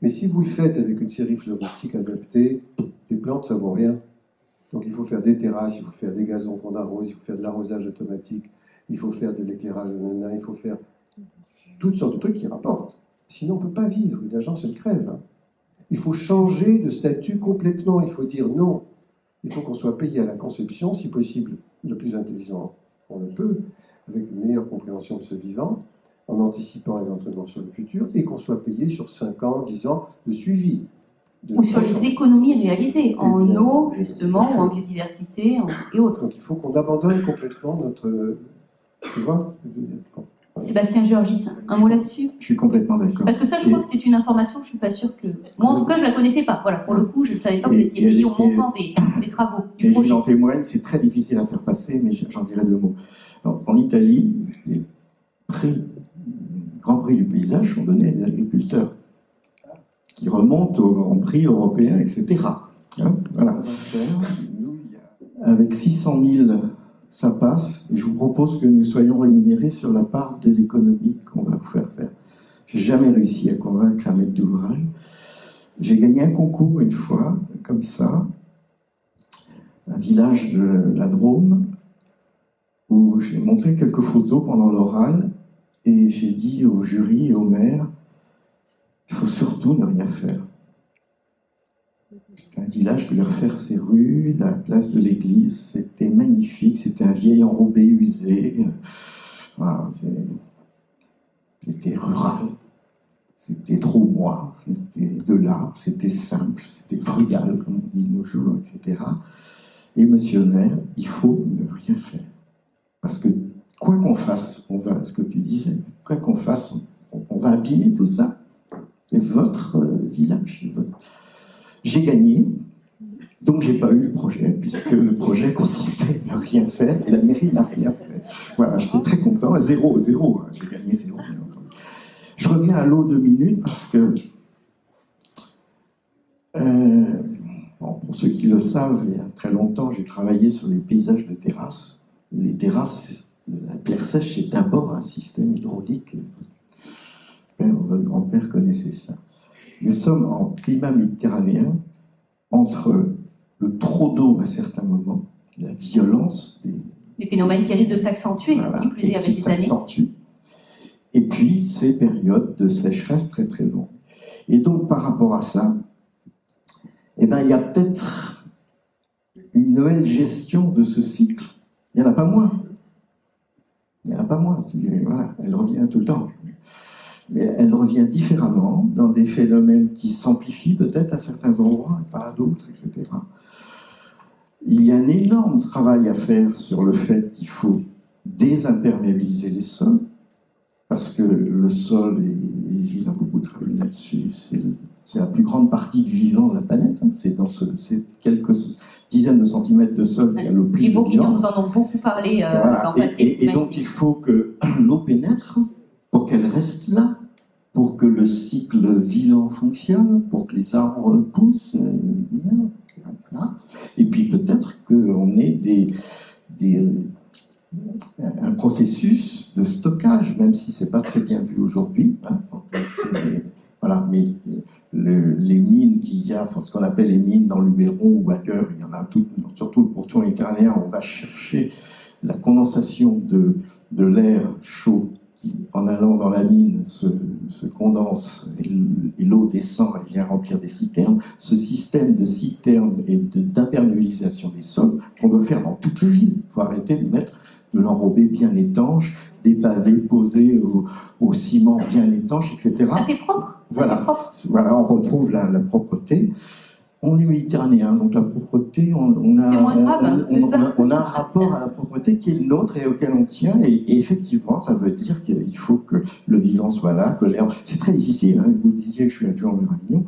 Mais si vous le faites avec une série floristique adaptée, les plantes, ça ne vaut rien. Donc il faut faire des terrasses, il faut faire des gazons qu'on arrose, il faut faire de l'arrosage automatique, il faut faire de l'éclairage il faut faire toutes sortes de trucs qui rapportent. Sinon, on ne peut pas vivre. Une agence, elle crève. Hein. Il faut changer de statut complètement. Il faut dire non. Il faut qu'on soit payé à la conception, si possible, le plus intelligent qu'on le peut, avec une meilleure compréhension de ce vivant, en anticipant éventuellement sur le futur, et qu'on soit payé sur 5 ans, 10 ans de suivi. Ou sur les économies réalisées, en eau, justement, ou en biodiversité, et autres. Donc il faut qu'on abandonne complètement notre... Tu vois ce que je veux dire? Sébastien Georgis, un mot là-dessus? Je suis complètement d'accord. Parce que ça, je crois que c'est une information, je ne suis pas sûre que... Moi, en tout cas, je ne la connaissais pas. Voilà, pour le coup, je ne savais pas que vous étiez payé au montant des travaux, du projet. J'en témoigne, c'est très difficile à faire passer, mais j'en dirai 2 mots. Alors, en Italie, les grands prix du paysage sont donnés à des agriculteurs qui remontent au grand prix européen, etc. Hein, voilà. Avec 600 000... ça passe, et je vous propose que nous soyons rémunérés sur la part de l'économie qu'on va vous faire faire. J'ai jamais réussi à convaincre un maître d'ouvrage. J'ai gagné un concours une fois, comme ça, un village de la Drôme, où j'ai montré quelques photos pendant l'oral, et j'ai dit au jury et au maire, il faut surtout ne rien faire. C'était un village, je voulais refaire ses rues, la place de l'église, c'était magnifique, c'était un vieil enrobé usé, voilà, c'était rural, c'était trop moi, c'était de là, c'était simple, c'était frugal, comme on dit de nos jours, etc. Et monsieur le maire, il faut ne rien faire. Parce que quoi qu'on fasse, on va, ce que tu disais, quoi qu'on fasse, on va abîmer tout ça. C'est votre village. J'ai gagné, donc j'ai pas eu le projet, puisque le projet consistait à ne rien faire, et la mairie n'a rien fait. Voilà, j'étais très content, zéro, hein, j'ai gagné zéro, bien entendu. Je reviens à l'eau 2 minutes, parce que, bon, pour ceux qui le savent, il y a très longtemps, j'ai travaillé sur les paysages de terrasses. Et les terrasses, la pierre sèche, c'est d'abord un système hydraulique. Votre grand-père connaissait ça. Nous sommes en climat méditerranéen, entre le trop d'eau à certains moments, la violence des phénomènes qui risquent de s'accentuer, voilà, qui plus est avec les années. Et puis ces périodes de sécheresse très très longues. Et donc par rapport à ça, eh ben, il y a peut-être une nouvelle gestion de ce cycle. Il n'y en a pas moins. Voilà, elle revient tout le temps. Mais elle revient différemment, dans des phénomènes qui s'amplifient peut-être à certains endroits, et pas à d'autres, etc. Il y a un énorme travail à faire sur le fait qu'il faut désimperméabiliser les sols, parce que le sol, et Gilles a beaucoup travaillé là-dessus, c'est la plus grande partie du vivant de la planète, hein. C'est quelques dizaines de centimètres de sol qui a le plus de vivant. Les Bourguignons nous en ont beaucoup parlé l'an passé. Et donc il faut que l'eau pénètre pour qu'elle reste là, pour que le cycle vivant fonctionne, pour que les arbres poussent bien, etc. Et puis peut-être qu'on ait un processus de stockage, même si c'est pas très bien vu aujourd'hui. Hein, voilà, mais les mines qu'il y a, ce qu'on appelle les mines dans l'Uberon ou ailleurs, il y en a toutes, surtout le pourtour méditerranéen, on va chercher la condensation de l'air chaud qui, en allant dans la mine, se condense et l'eau descend et vient remplir des citernes. Ce système de citernes et d'imperméabilisation des sols qu'on doit faire dans toutes les villes. Il faut arrêter de l'enrober bien étanche, des pavés posés au ciment bien étanche, etc. Ça fait propre. Voilà, on retrouve la propreté. On est méditerranéen, donc la propreté, on a un rapport à la propreté qui est le nôtre et auquel on tient. Et effectivement, ça veut dire qu'il faut que le vivant soit là, que l'herbe. C'est très difficile. Hein, vous disiez que je suis adjoint au maire Avignon.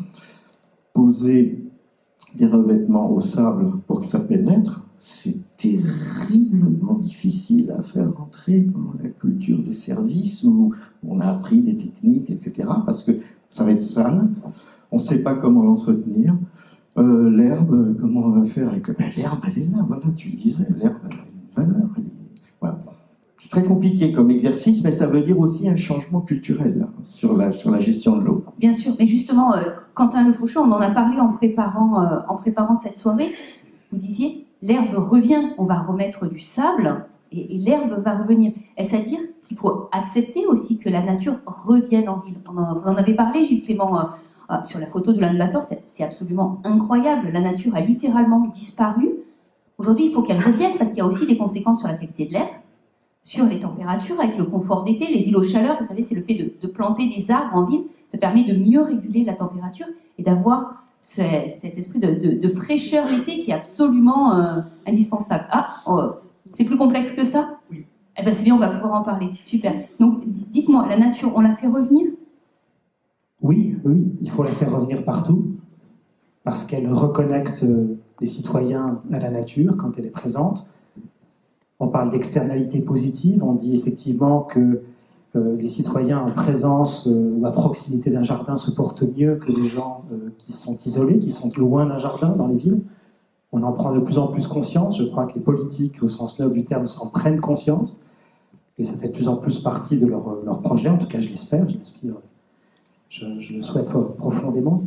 Poser des revêtements au sable pour que ça pénètre, c'est terriblement difficile à faire rentrer dans la culture des services où on a appris des techniques, etc. Parce que ça va être sale, on ne sait pas comment l'entretenir. L'herbe, comment on va faire avec l'herbe, elle est là, voilà, tu le disais, l'herbe, elle a une valeur. Voilà. C'est très compliqué comme exercice, mais ça veut dire aussi un changement culturel là, sur la gestion de l'eau. Bien sûr, mais justement, Quentin Le Faucheux, on en a parlé en préparant cette soirée. Vous disiez, l'herbe revient, on va remettre du sable et l'herbe va revenir. Est-ce à dire qu'il faut accepter aussi que la nature revienne en ville? Vous en avez parlé, Gilles Clément, sur la photo de l'Anbator, c'est absolument incroyable. La nature a littéralement disparu. Aujourd'hui, il faut qu'elle revienne parce qu'il y a aussi des conséquences sur la qualité de l'air, sur les températures, avec le confort d'été, les îlots chaleur. Vous savez, c'est le fait de planter des arbres en ville. Ça permet de mieux réguler la température et d'avoir cet esprit de fraîcheur l'été qui est absolument indispensable. C'est plus complexe que ça? Oui. Eh ben c'est bien, on va pouvoir en parler. Super. Donc, dites-moi, la nature, on la fait revenir? Oui, il faut la faire revenir partout, parce qu'elle reconnecte les citoyens à la nature quand elle est présente. On parle d'externalité positive, on dit effectivement que les citoyens en présence ou à proximité d'un jardin se portent mieux que les gens qui sont isolés, qui sont loin d'un jardin dans les villes. On en prend de plus en plus conscience, je crois que les politiques au sens noble du terme s'en prennent conscience, et ça fait de plus en plus partie de leur projet, en tout cas je l'espère, je le souhaite profondément.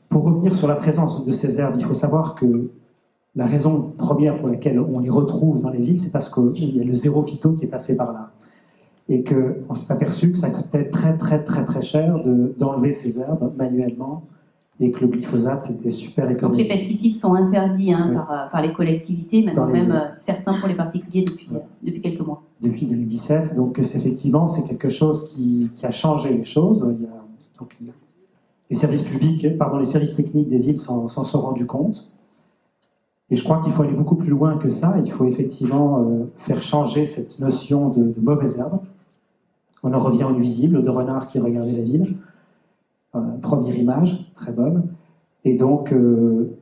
Pour revenir sur la présence de ces herbes, il faut savoir que la raison première pour laquelle on les retrouve dans les villes, c'est parce qu'il y a le zéro phyto qui est passé par là. Et qu'on s'est aperçu que ça coûtait très très très très cher d'enlever ces herbes manuellement, et que le glyphosate, c'était super Donc économique. les pesticides sont interdits Oui. par les collectivités, maintenant Dans les même villes. certains pour les particuliers depuis quelques mois. Depuis 2017, donc effectivement, c'est quelque chose qui a changé les choses. Donc, les services publics, les services techniques des villes s'en sont rendus compte. Et je crois qu'il faut aller beaucoup plus loin que ça. Il faut effectivement faire changer cette notion de mauvaise herbe. On en revient au nuisible, de renard qui regardait la ville. Première image, très bonne. Et donc,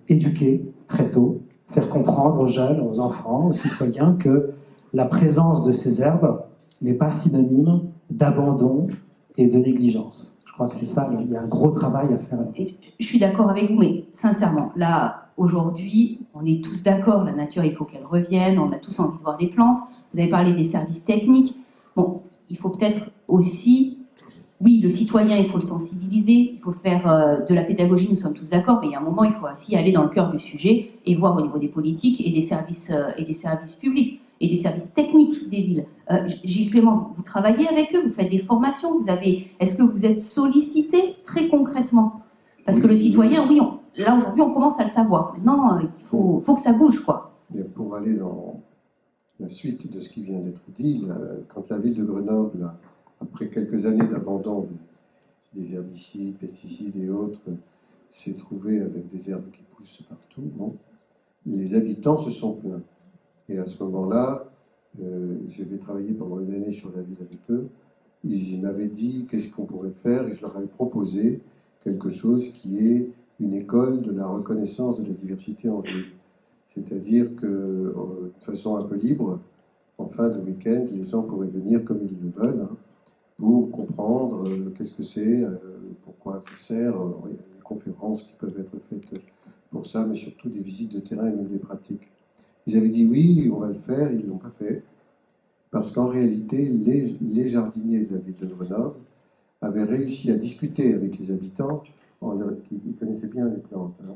éduquer très tôt, faire comprendre aux jeunes, aux enfants, aux citoyens que la présence de ces herbes n'est pas synonyme d'abandon et de négligence. Je crois que c'est ça, il y a un gros travail à faire. Et je suis d'accord avec vous, mais sincèrement, là, aujourd'hui, on est tous d'accord, la nature, il faut qu'elle revienne, on a tous envie de voir des plantes. Vous avez parlé des services techniques. Bon, il faut peut-être aussi, oui, le citoyen, il faut le sensibiliser, il faut faire de la pédagogie, nous sommes tous d'accord, mais il y a un moment, il faut aussi aller dans le cœur du sujet et voir au niveau des politiques et des services publics et des services techniques des villes. Gilles Clément, vous travaillez avec eux, vous faites des formations, est-ce que vous êtes sollicité très concrètement? Parce que le citoyen, oui, là aujourd'hui, on commence à le savoir. Maintenant, il faut que ça bouge, quoi. Et pour aller dans la suite de ce qui vient d'être dit, quand la ville de Grenoble, après quelques années d'abandon des herbicides, pesticides et autres, s'est trouvée avec des herbes qui poussent partout, bon, les habitants se sont plaints. Et à ce moment-là, je vais travailler pendant une année sur la ville avec eux. Ils m'avaient dit qu'est-ce qu'on pourrait faire, et je leur avais proposé quelque chose qui est une école de la reconnaissance de la diversité en ville. C'est-à-dire que, de façon un peu libre, en fin de week-end, les gens pourraient venir comme ils le veulent, hein, pour comprendre qu'est-ce que c'est, pourquoi ça sert. Il y a des conférences qui peuvent être faites pour ça, mais surtout des visites de terrain et même des pratiques. Ils avaient dit oui, on va le faire, ils ne l'ont pas fait. Parce qu'en réalité, les jardiniers de la ville de Grenoble avaient réussi à discuter avec les habitants, qui connaissaient bien les plantes, hein,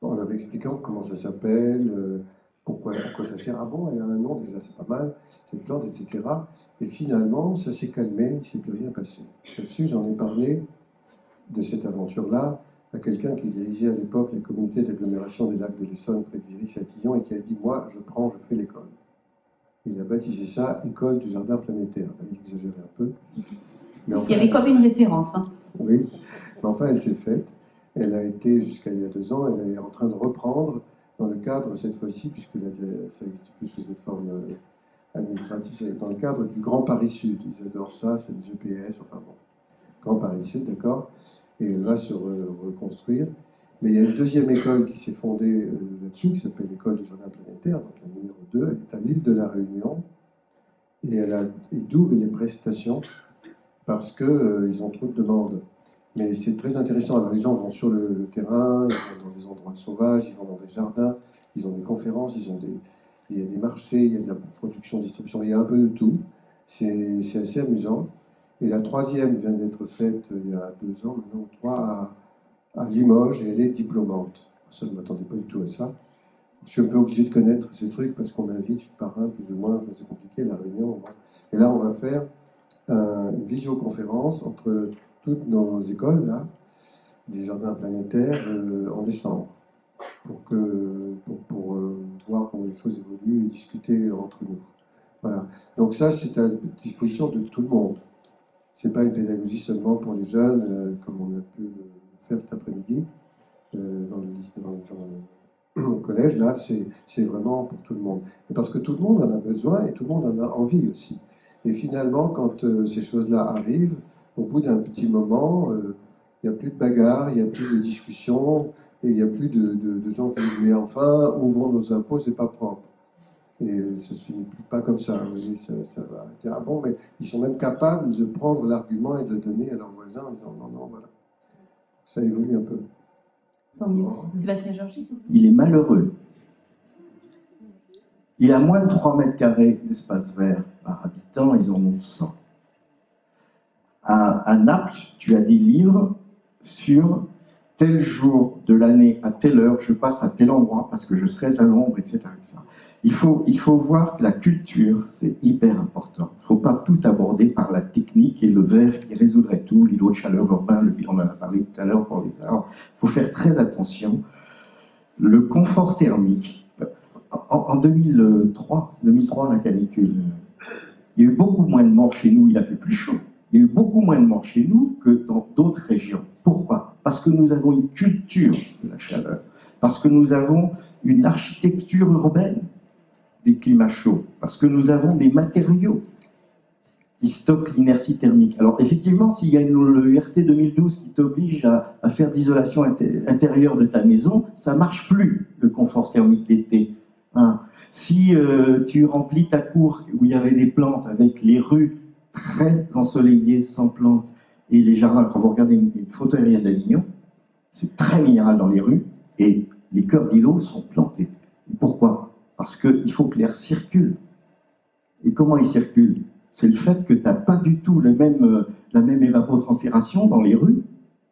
en leur expliquant comment ça s'appelle, à quoi ça sert. Ah bon, elle a un nom déjà, c'est pas mal, cette plante, etc. Et finalement, ça s'est calmé, il ne s'est plus rien passé. Là-dessus, j'en ai parlé de cette aventure-là à quelqu'un qui dirigeait à l'époque la communauté d'agglomération des lacs de l'Essonne près de Viry-Châtillon et qui a dit « Moi, je fais l'école ». Il a baptisé ça « École du jardin planétaire ». Il exagérait un peu. Mais enfin, il y avait comme une référence. Hein. Oui, mais enfin, elle s'est faite. Elle a été, jusqu'à il y a 2 ans, elle est en train de reprendre dans le cadre, cette fois-ci, puisque ça n'existe plus sous cette forme administrative, c'est dans le cadre du Grand Paris Sud. Ils adorent ça, c'est le GPS, enfin bon. Grand Paris Sud, d'accord, et elle va se reconstruire. Mais il y a une deuxième école qui s'est fondée là-dessus, qui s'appelle l'école du jardin planétaire, donc la numéro 2, elle est à l'île de la Réunion, et elle double les prestations parce qu'ils ont trop de demandes. Mais c'est très intéressant. Alors, les gens vont sur le terrain, ils vont dans des endroits sauvages, ils vont dans des jardins, ils ont des conférences, il y a des marchés, il y a de la production, distribution, il y a un peu de tout. C'est assez amusant. Et la troisième vient d'être faite il y a 2 ans, maintenant 3, à Limoges, et elle est diplômante. Ça, je ne m'attendais pas du tout à ça. Je suis un peu obligé de connaître ces trucs parce qu'on m'invite par un, plus ou moins, enfin, c'est compliqué, la réunion. Et là, on va faire une visioconférence entre toutes nos écoles, là, des jardins planétaires, en décembre, pour voir comment les choses évoluent et discuter entre nous. Voilà. Donc ça, c'est à disposition de tout le monde. C'est pas une pédagogie seulement pour les jeunes, comme on a pu le faire cet après-midi dans le collège. Là, c'est vraiment pour tout le monde. Et parce que tout le monde en a besoin et tout le monde en a envie aussi. Et finalement, quand ces choses-là arrivent, au bout d'un petit moment, il n'y a plus de bagarre, il n'y a plus de discussion, et il n'y a plus de gens qui disent « Mais enfin, où vont nos impôts, c'est pas propre ». Et ça ne se finit pas comme ça. Vous voyez, ça va dire « Ah bon », mais ils sont même capables de prendre l'argument et de le donner à leurs voisins en disant « Non, non, voilà ». Ça évolue un peu. Tant mieux. Sébastien Georgi, s'il vous plaît. Il est malheureux. Il a moins de 3 mètres carrés d'espace vert par habitant, ils en ont 100. À Naples, tu as des livres sur tel jour de l'année, à telle heure, je passe à tel endroit parce que je serai à l'ombre, etc., etc. Il faut voir que la culture, c'est hyper important. Il ne faut pas tout aborder par la technique et le verre qui résoudrait tout, l'îlot de chaleur urbain, on en a parlé tout à l'heure pour les arbres. Il faut faire très attention. Le confort thermique, en 2003, la canicule, il y a eu beaucoup moins de morts chez nous, il a fait plus chaud. Il y a eu beaucoup moins de morts chez nous que dans d'autres régions. Pourquoi? Parce que nous avons une culture de la chaleur, parce que nous avons une architecture urbaine des climats chauds, parce que nous avons des matériaux qui stockent l'inertie thermique. Alors effectivement, s'il y a le RT 2012 qui t'oblige à faire l'isolation intérieure de ta maison, ça ne marche plus, le confort thermique d'été. Hein. Si tu remplis ta cour où il y avait des plantes avec les rues très ensoleillées, sans plantes, et les jardins, quand vous regardez une photo aérienne d'Avignon, c'est très minéral dans les rues, et les cœurs d'îlots sont plantés. Et pourquoi? Parce qu'il faut que l'air circule. Et comment il circule? C'est le fait que tu n'as pas du tout la même évapotranspiration dans les rues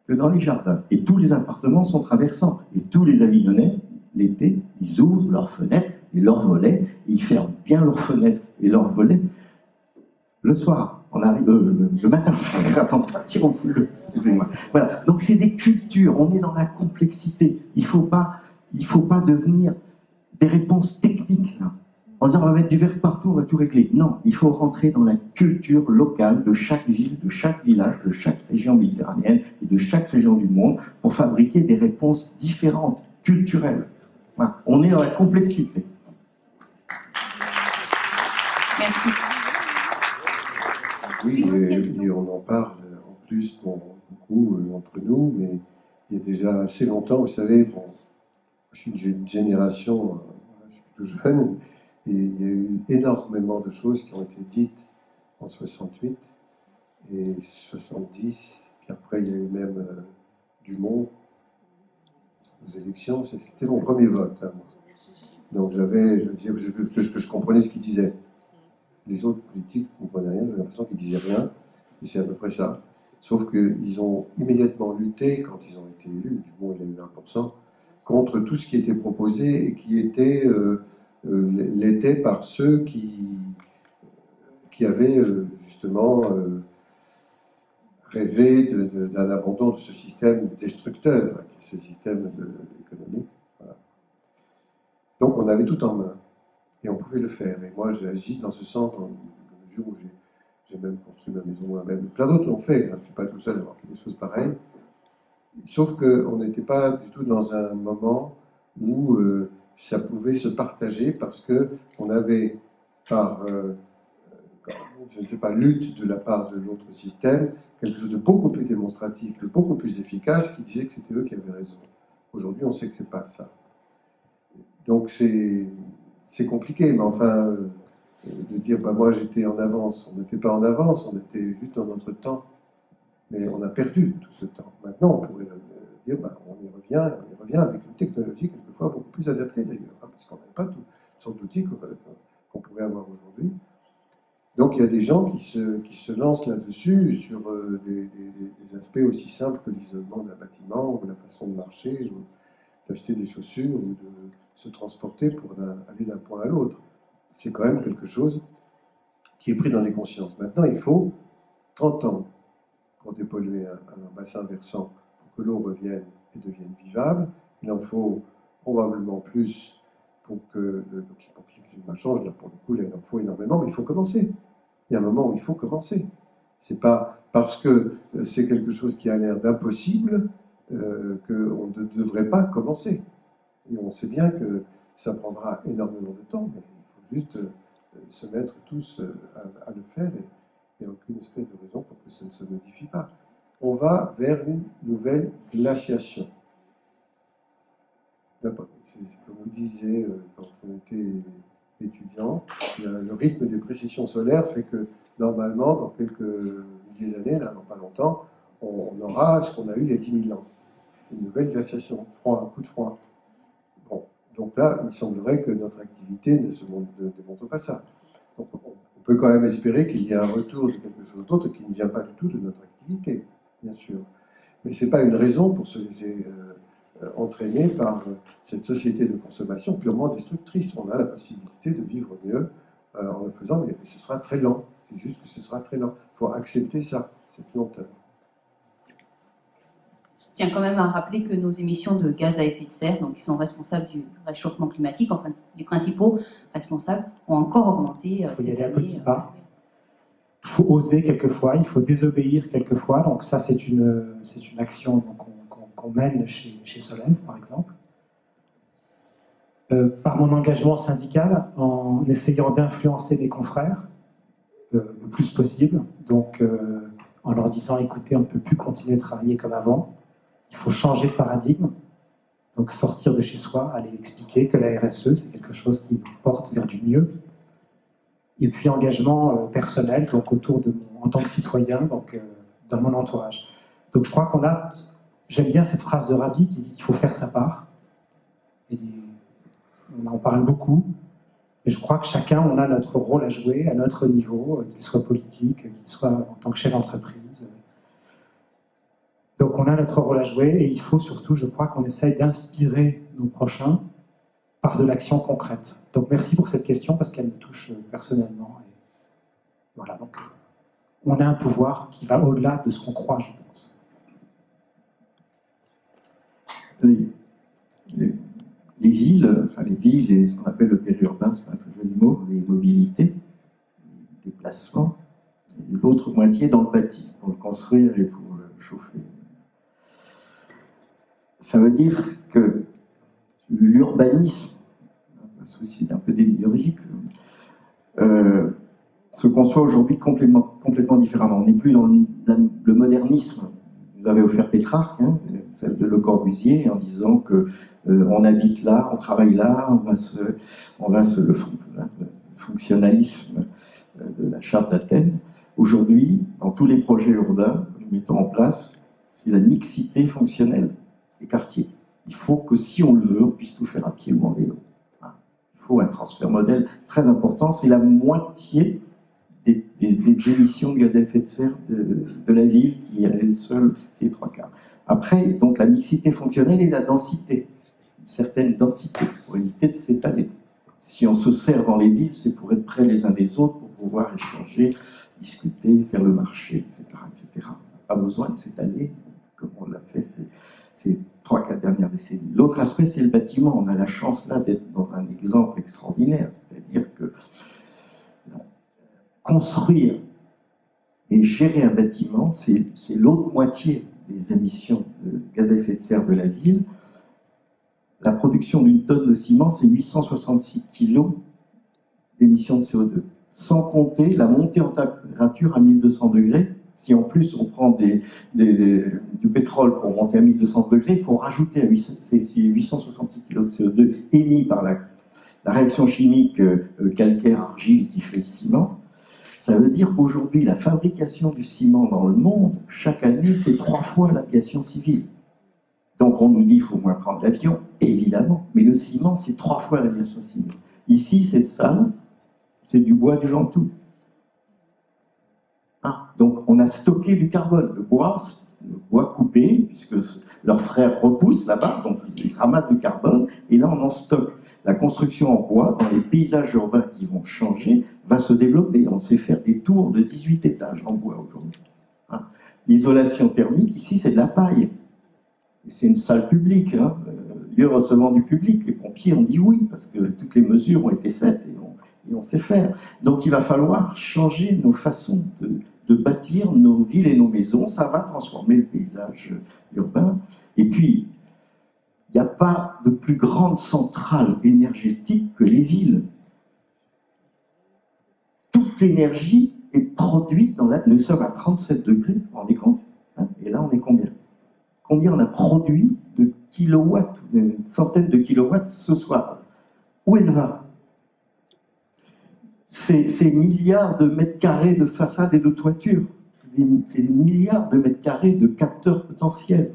que dans les jardins. Et tous les appartements sont traversants. Et tous les Avignonnais, l'été, ils ouvrent leurs fenêtres et leurs volets, et ils ferment bien leurs fenêtres et leurs volets le soir. On arrive le matin, avant de partir au boulot, excusez-moi. Voilà. Donc c'est des cultures, on est dans la complexité. Il faut pas devenir des réponses techniques, là. En disant on va mettre du verre partout, on va tout régler. Non, il faut rentrer dans la culture locale de chaque ville, de chaque village, de chaque région méditerranéenne et de chaque région du monde pour fabriquer des réponses différentes, culturelles. Voilà. On est dans la complexité. Merci. Oui, et on en parle en plus beaucoup entre nous, mais il y a déjà assez longtemps, vous savez, bon, je suis d'une génération, je suis plutôt jeune, et il y a eu énormément de choses qui ont été dites en 68 et 70, puis après il y a eu même Dumont aux élections, c'était mon premier vote. Hein. Donc je comprenais ce qu'il disait. Les autres politiques ne comprenaient rien, j'ai l'impression qu'ils disaient rien, et c'est à peu près ça. Sauf qu'ils ont immédiatement lutté, quand ils ont été élus, Dumont il a eu 1%, contre tout ce qui était proposé et qui était l'était par ceux qui avaient justement rêvé d'un abandon de ce système destructeur, qui est ce système économique. Voilà. Donc on avait tout en main. Et on pouvait le faire. Et moi, j'ai agi dans ce sens, dans la mesure où j'ai même construit ma maison moi-même. Plein d'autres l'ont fait. Hein. Je ne suis pas tout seul à avoir fait des choses pareilles. Sauf qu'on n'était pas du tout dans un moment où ça pouvait se partager parce qu'on avait, par, je ne sais pas, lutte de la part de l'autre système, quelque chose de beaucoup plus démonstratif, de beaucoup plus efficace, qui disait que c'était eux qui avaient raison. Aujourd'hui, on sait que ce n'est pas ça. Donc c'est compliqué, mais enfin, de dire, bah, moi j'étais en avance. On n'était pas en avance, on était juste dans notre temps. Mais on a perdu tout ce temps. Maintenant, on pourrait dire, bah, on y revient avec une technologie quelquefois beaucoup plus adaptée d'ailleurs, hein, parce qu'on n'avait pas toutes sortes d'outils qu'on pourrait avoir aujourd'hui. Donc il y a des gens qui se lancent là-dessus sur des aspects aussi simples que l'isolement d'un bâtiment, ou la façon de marcher, ou d'acheter des chaussures, ou de se transporter pour aller d'un point à l'autre. C'est quand même quelque chose qui est pris dans les consciences. Maintenant, il faut 30 ans pour dépolluer un bassin versant, pour que l'eau revienne et devienne vivable. Il en faut probablement plus pour que le climat change. Là, pour le coup, là, il en faut énormément, mais il faut commencer. Il y a un moment où il faut commencer. C'est pas parce que c'est quelque chose qui a l'air d'impossible qu'on ne devrait pas commencer. Et on sait bien que ça prendra énormément de temps, mais il faut juste se mettre tous à le faire, et il n'y a aucune espèce de raison pour que ça ne se modifie pas. On va vers une nouvelle glaciation. C'est ce que vous disiez quand on était étudiant. Le rythme des précessions solaires fait que normalement, dans quelques milliers d'années, là, dans pas longtemps, on aura ce qu'on a eu il y a 10 000 ans. Une nouvelle glaciation, froid, un coup de froid. Bon, donc là, il semblerait que notre activité ne démontre pas ça. Donc, on peut quand même espérer qu'il y ait un retour de quelque chose d'autre qui ne vient pas du tout de notre activité, bien sûr. Mais ce n'est pas une raison pour se laisser entraîner par cette société de consommation purement destructrice. On a la possibilité de vivre mieux en le faisant, mais ce sera très lent. C'est juste que ce sera très lent. Il faut accepter ça, cette lenteur. Je tiens quand même à rappeler que nos émissions de gaz à effet de serre, donc qui sont responsables du réchauffement climatique, enfin les principaux responsables, ont encore augmenté. Il faut y aller à petits pas. Il faut oser quelquefois, il faut désobéir quelquefois. Donc ça, c'est une action qu'on mène chez Solève, par exemple. Par mon engagement syndical, en essayant d'influencer mes confrères le plus possible, donc en leur disant, écoutez, on ne peut plus continuer de travailler comme avant, il faut changer de paradigme, donc sortir de chez soi, aller expliquer que la RSE, c'est quelque chose qui nous porte vers du mieux. Et puis engagement personnel, donc en tant que citoyen, donc dans mon entourage. Donc je crois j'aime bien cette phrase de Rabbi qui dit qu'il faut faire sa part. On en parle beaucoup, et je crois que chacun, on a notre rôle à jouer à notre niveau, qu'il soit politique, qu'il soit en tant que chef d'entreprise. Donc on a notre rôle à jouer, et il faut surtout, je crois, qu'on essaye d'inspirer nos prochains par de l'action concrète. Donc merci pour cette question, parce qu'elle me touche personnellement. Et voilà, donc on a un pouvoir qui va au-delà de ce qu'on croit, je pense. Les villes, et ce qu'on appelle le périurbain, c'est pas un très joli mot, les mobilités, les déplacements, et l'autre moitié dans le bâti, pour le construire et pour le chauffer. Ça veut dire que l'urbanisme, un souci un peu démiurgique, se conçoit aujourd'hui complètement différemment. On n'est plus dans le modernisme. Vous avez offert Pétrarque, celle de Le Corbusier, en disant que on habite là, on travaille là, le fonctionnalisme de la charte d'Athènes. Aujourd'hui, dans tous les projets urbains que nous mettons en place, c'est la mixité fonctionnelle des quartiers. Il faut que si on le veut, on puisse tout faire à pied ou en vélo. Il faut un transfert modèle très important, c'est la moitié des émissions de gaz à effet de serre de la ville qui est elle seule, c'est les 3/4. Après, donc la mixité fonctionnelle et la densité, une certaine densité, pour éviter de s'étaler. Si on se sert dans les villes, c'est pour être près les uns des autres, pour pouvoir échanger, discuter, faire le marché, etc. etc. On n'a pas besoin de s'étaler, comme on l'a fait ces 3-4 dernières décennies. L'autre aspect, c'est le bâtiment. On a la chance là d'être dans un exemple extraordinaire, c'est-à-dire que construire et gérer un bâtiment, c'est l'autre moitié des émissions de gaz à effet de serre de la ville. La production d'une tonne de ciment, c'est 866 kg d'émissions de CO2. Sans compter la montée en température à 1200 degrés. Si en plus on prend du pétrole pour monter à 1200 degrés, il faut rajouter à ces 866 kg de CO2 émis par la réaction chimique calcaire-argile qui fait le ciment. Ça veut dire qu'aujourd'hui, la fabrication du ciment dans le monde, chaque année, c'est 3 fois l'aviation civile. Donc on nous dit qu'il faut moins prendre l'avion, évidemment, mais le ciment, c'est 3 fois l'aviation civile. Ici, cette salle, c'est du bois du Ventoux. Donc on a stocké du carbone, le bois coupé, puisque leurs frères repoussent là-bas, donc ils ramassent du carbone, et là on en stocke. La construction en bois, dans les paysages urbains qui vont changer, va se développer. On sait faire des tours de 18 étages en bois aujourd'hui. L'isolation thermique, ici, c'est de la paille. C'est une salle publique, lieu recevant du public. Les pompiers ont dit oui, parce que toutes les mesures ont été faites et on sait faire. Donc il va falloir changer nos façons de bâtir nos villes et nos maisons. Ça va transformer le paysage urbain. Et puis, il n'y a pas de plus grande centrale énergétique que les villes. Toute l'énergie est produite dans la... Nous sommes à 37 degrés, vous vous rendez compte, et là, on est combien? Combien on a produit de kilowatts, une centaine de kilowatts ce soir? Où elle va? C'est milliards de mètres carrés de façades et de toitures. C'est des milliards de mètres carrés de capteurs potentiels.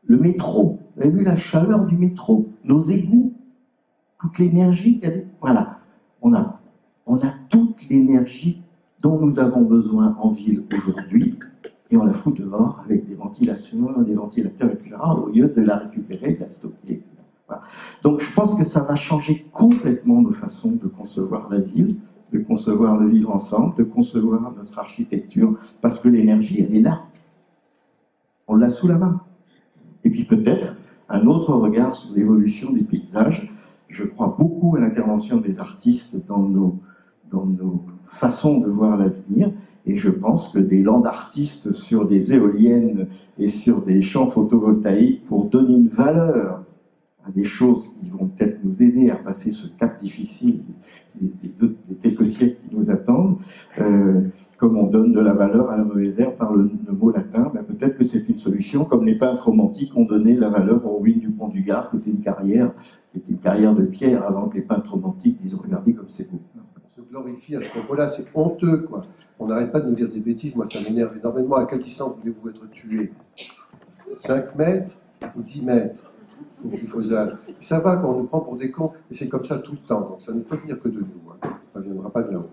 Le métro, vous avez vu la chaleur du métro, nos égouts, toute l'énergie qu'il y a. Voilà, on a toute l'énergie dont nous avons besoin en ville aujourd'hui. et on la fout dehors avec des ventilations, des ventilateurs, etc., au lieu de la récupérer, de la stocker, etc. Voilà. Donc je pense que ça va changer complètement nos façons de concevoir la ville, de concevoir le vivre ensemble, de concevoir notre architecture, parce que l'énergie, elle est là. On l'a sous la main. Et puis peut-être un autre regard sur l'évolution des paysages. Je crois beaucoup à l'intervention des artistes dans nos façons de voir l'avenir, et je pense que des landes artistes sur des éoliennes et sur des champs photovoltaïques pour donner une valeur à des choses qui vont peut-être nous aider à passer ce cap difficile des quelques siècles qui nous attendent, comme on donne de la valeur à la mauvaise herbe par le mot latin, ben peut-être que c'est une solution, comme les peintres romantiques ont donné la valeur aux ruines du Pont du Gard, qui était une carrière de pierre, avant que les peintres romantiques disent « regardez comme c'est beau ». On se glorifie à ce propos-là, c'est honteux, quoi. On n'arrête pas de nous dire des bêtises, moi ça m'énerve énormément. À quelle distance voulez-vous être tué? 5 mètres ou 10 mètres? Ça va quand on nous prend pour des cons, et c'est comme ça tout le temps, donc ça ne peut venir que de nous, hein. Ça ne viendra pas de là-haut.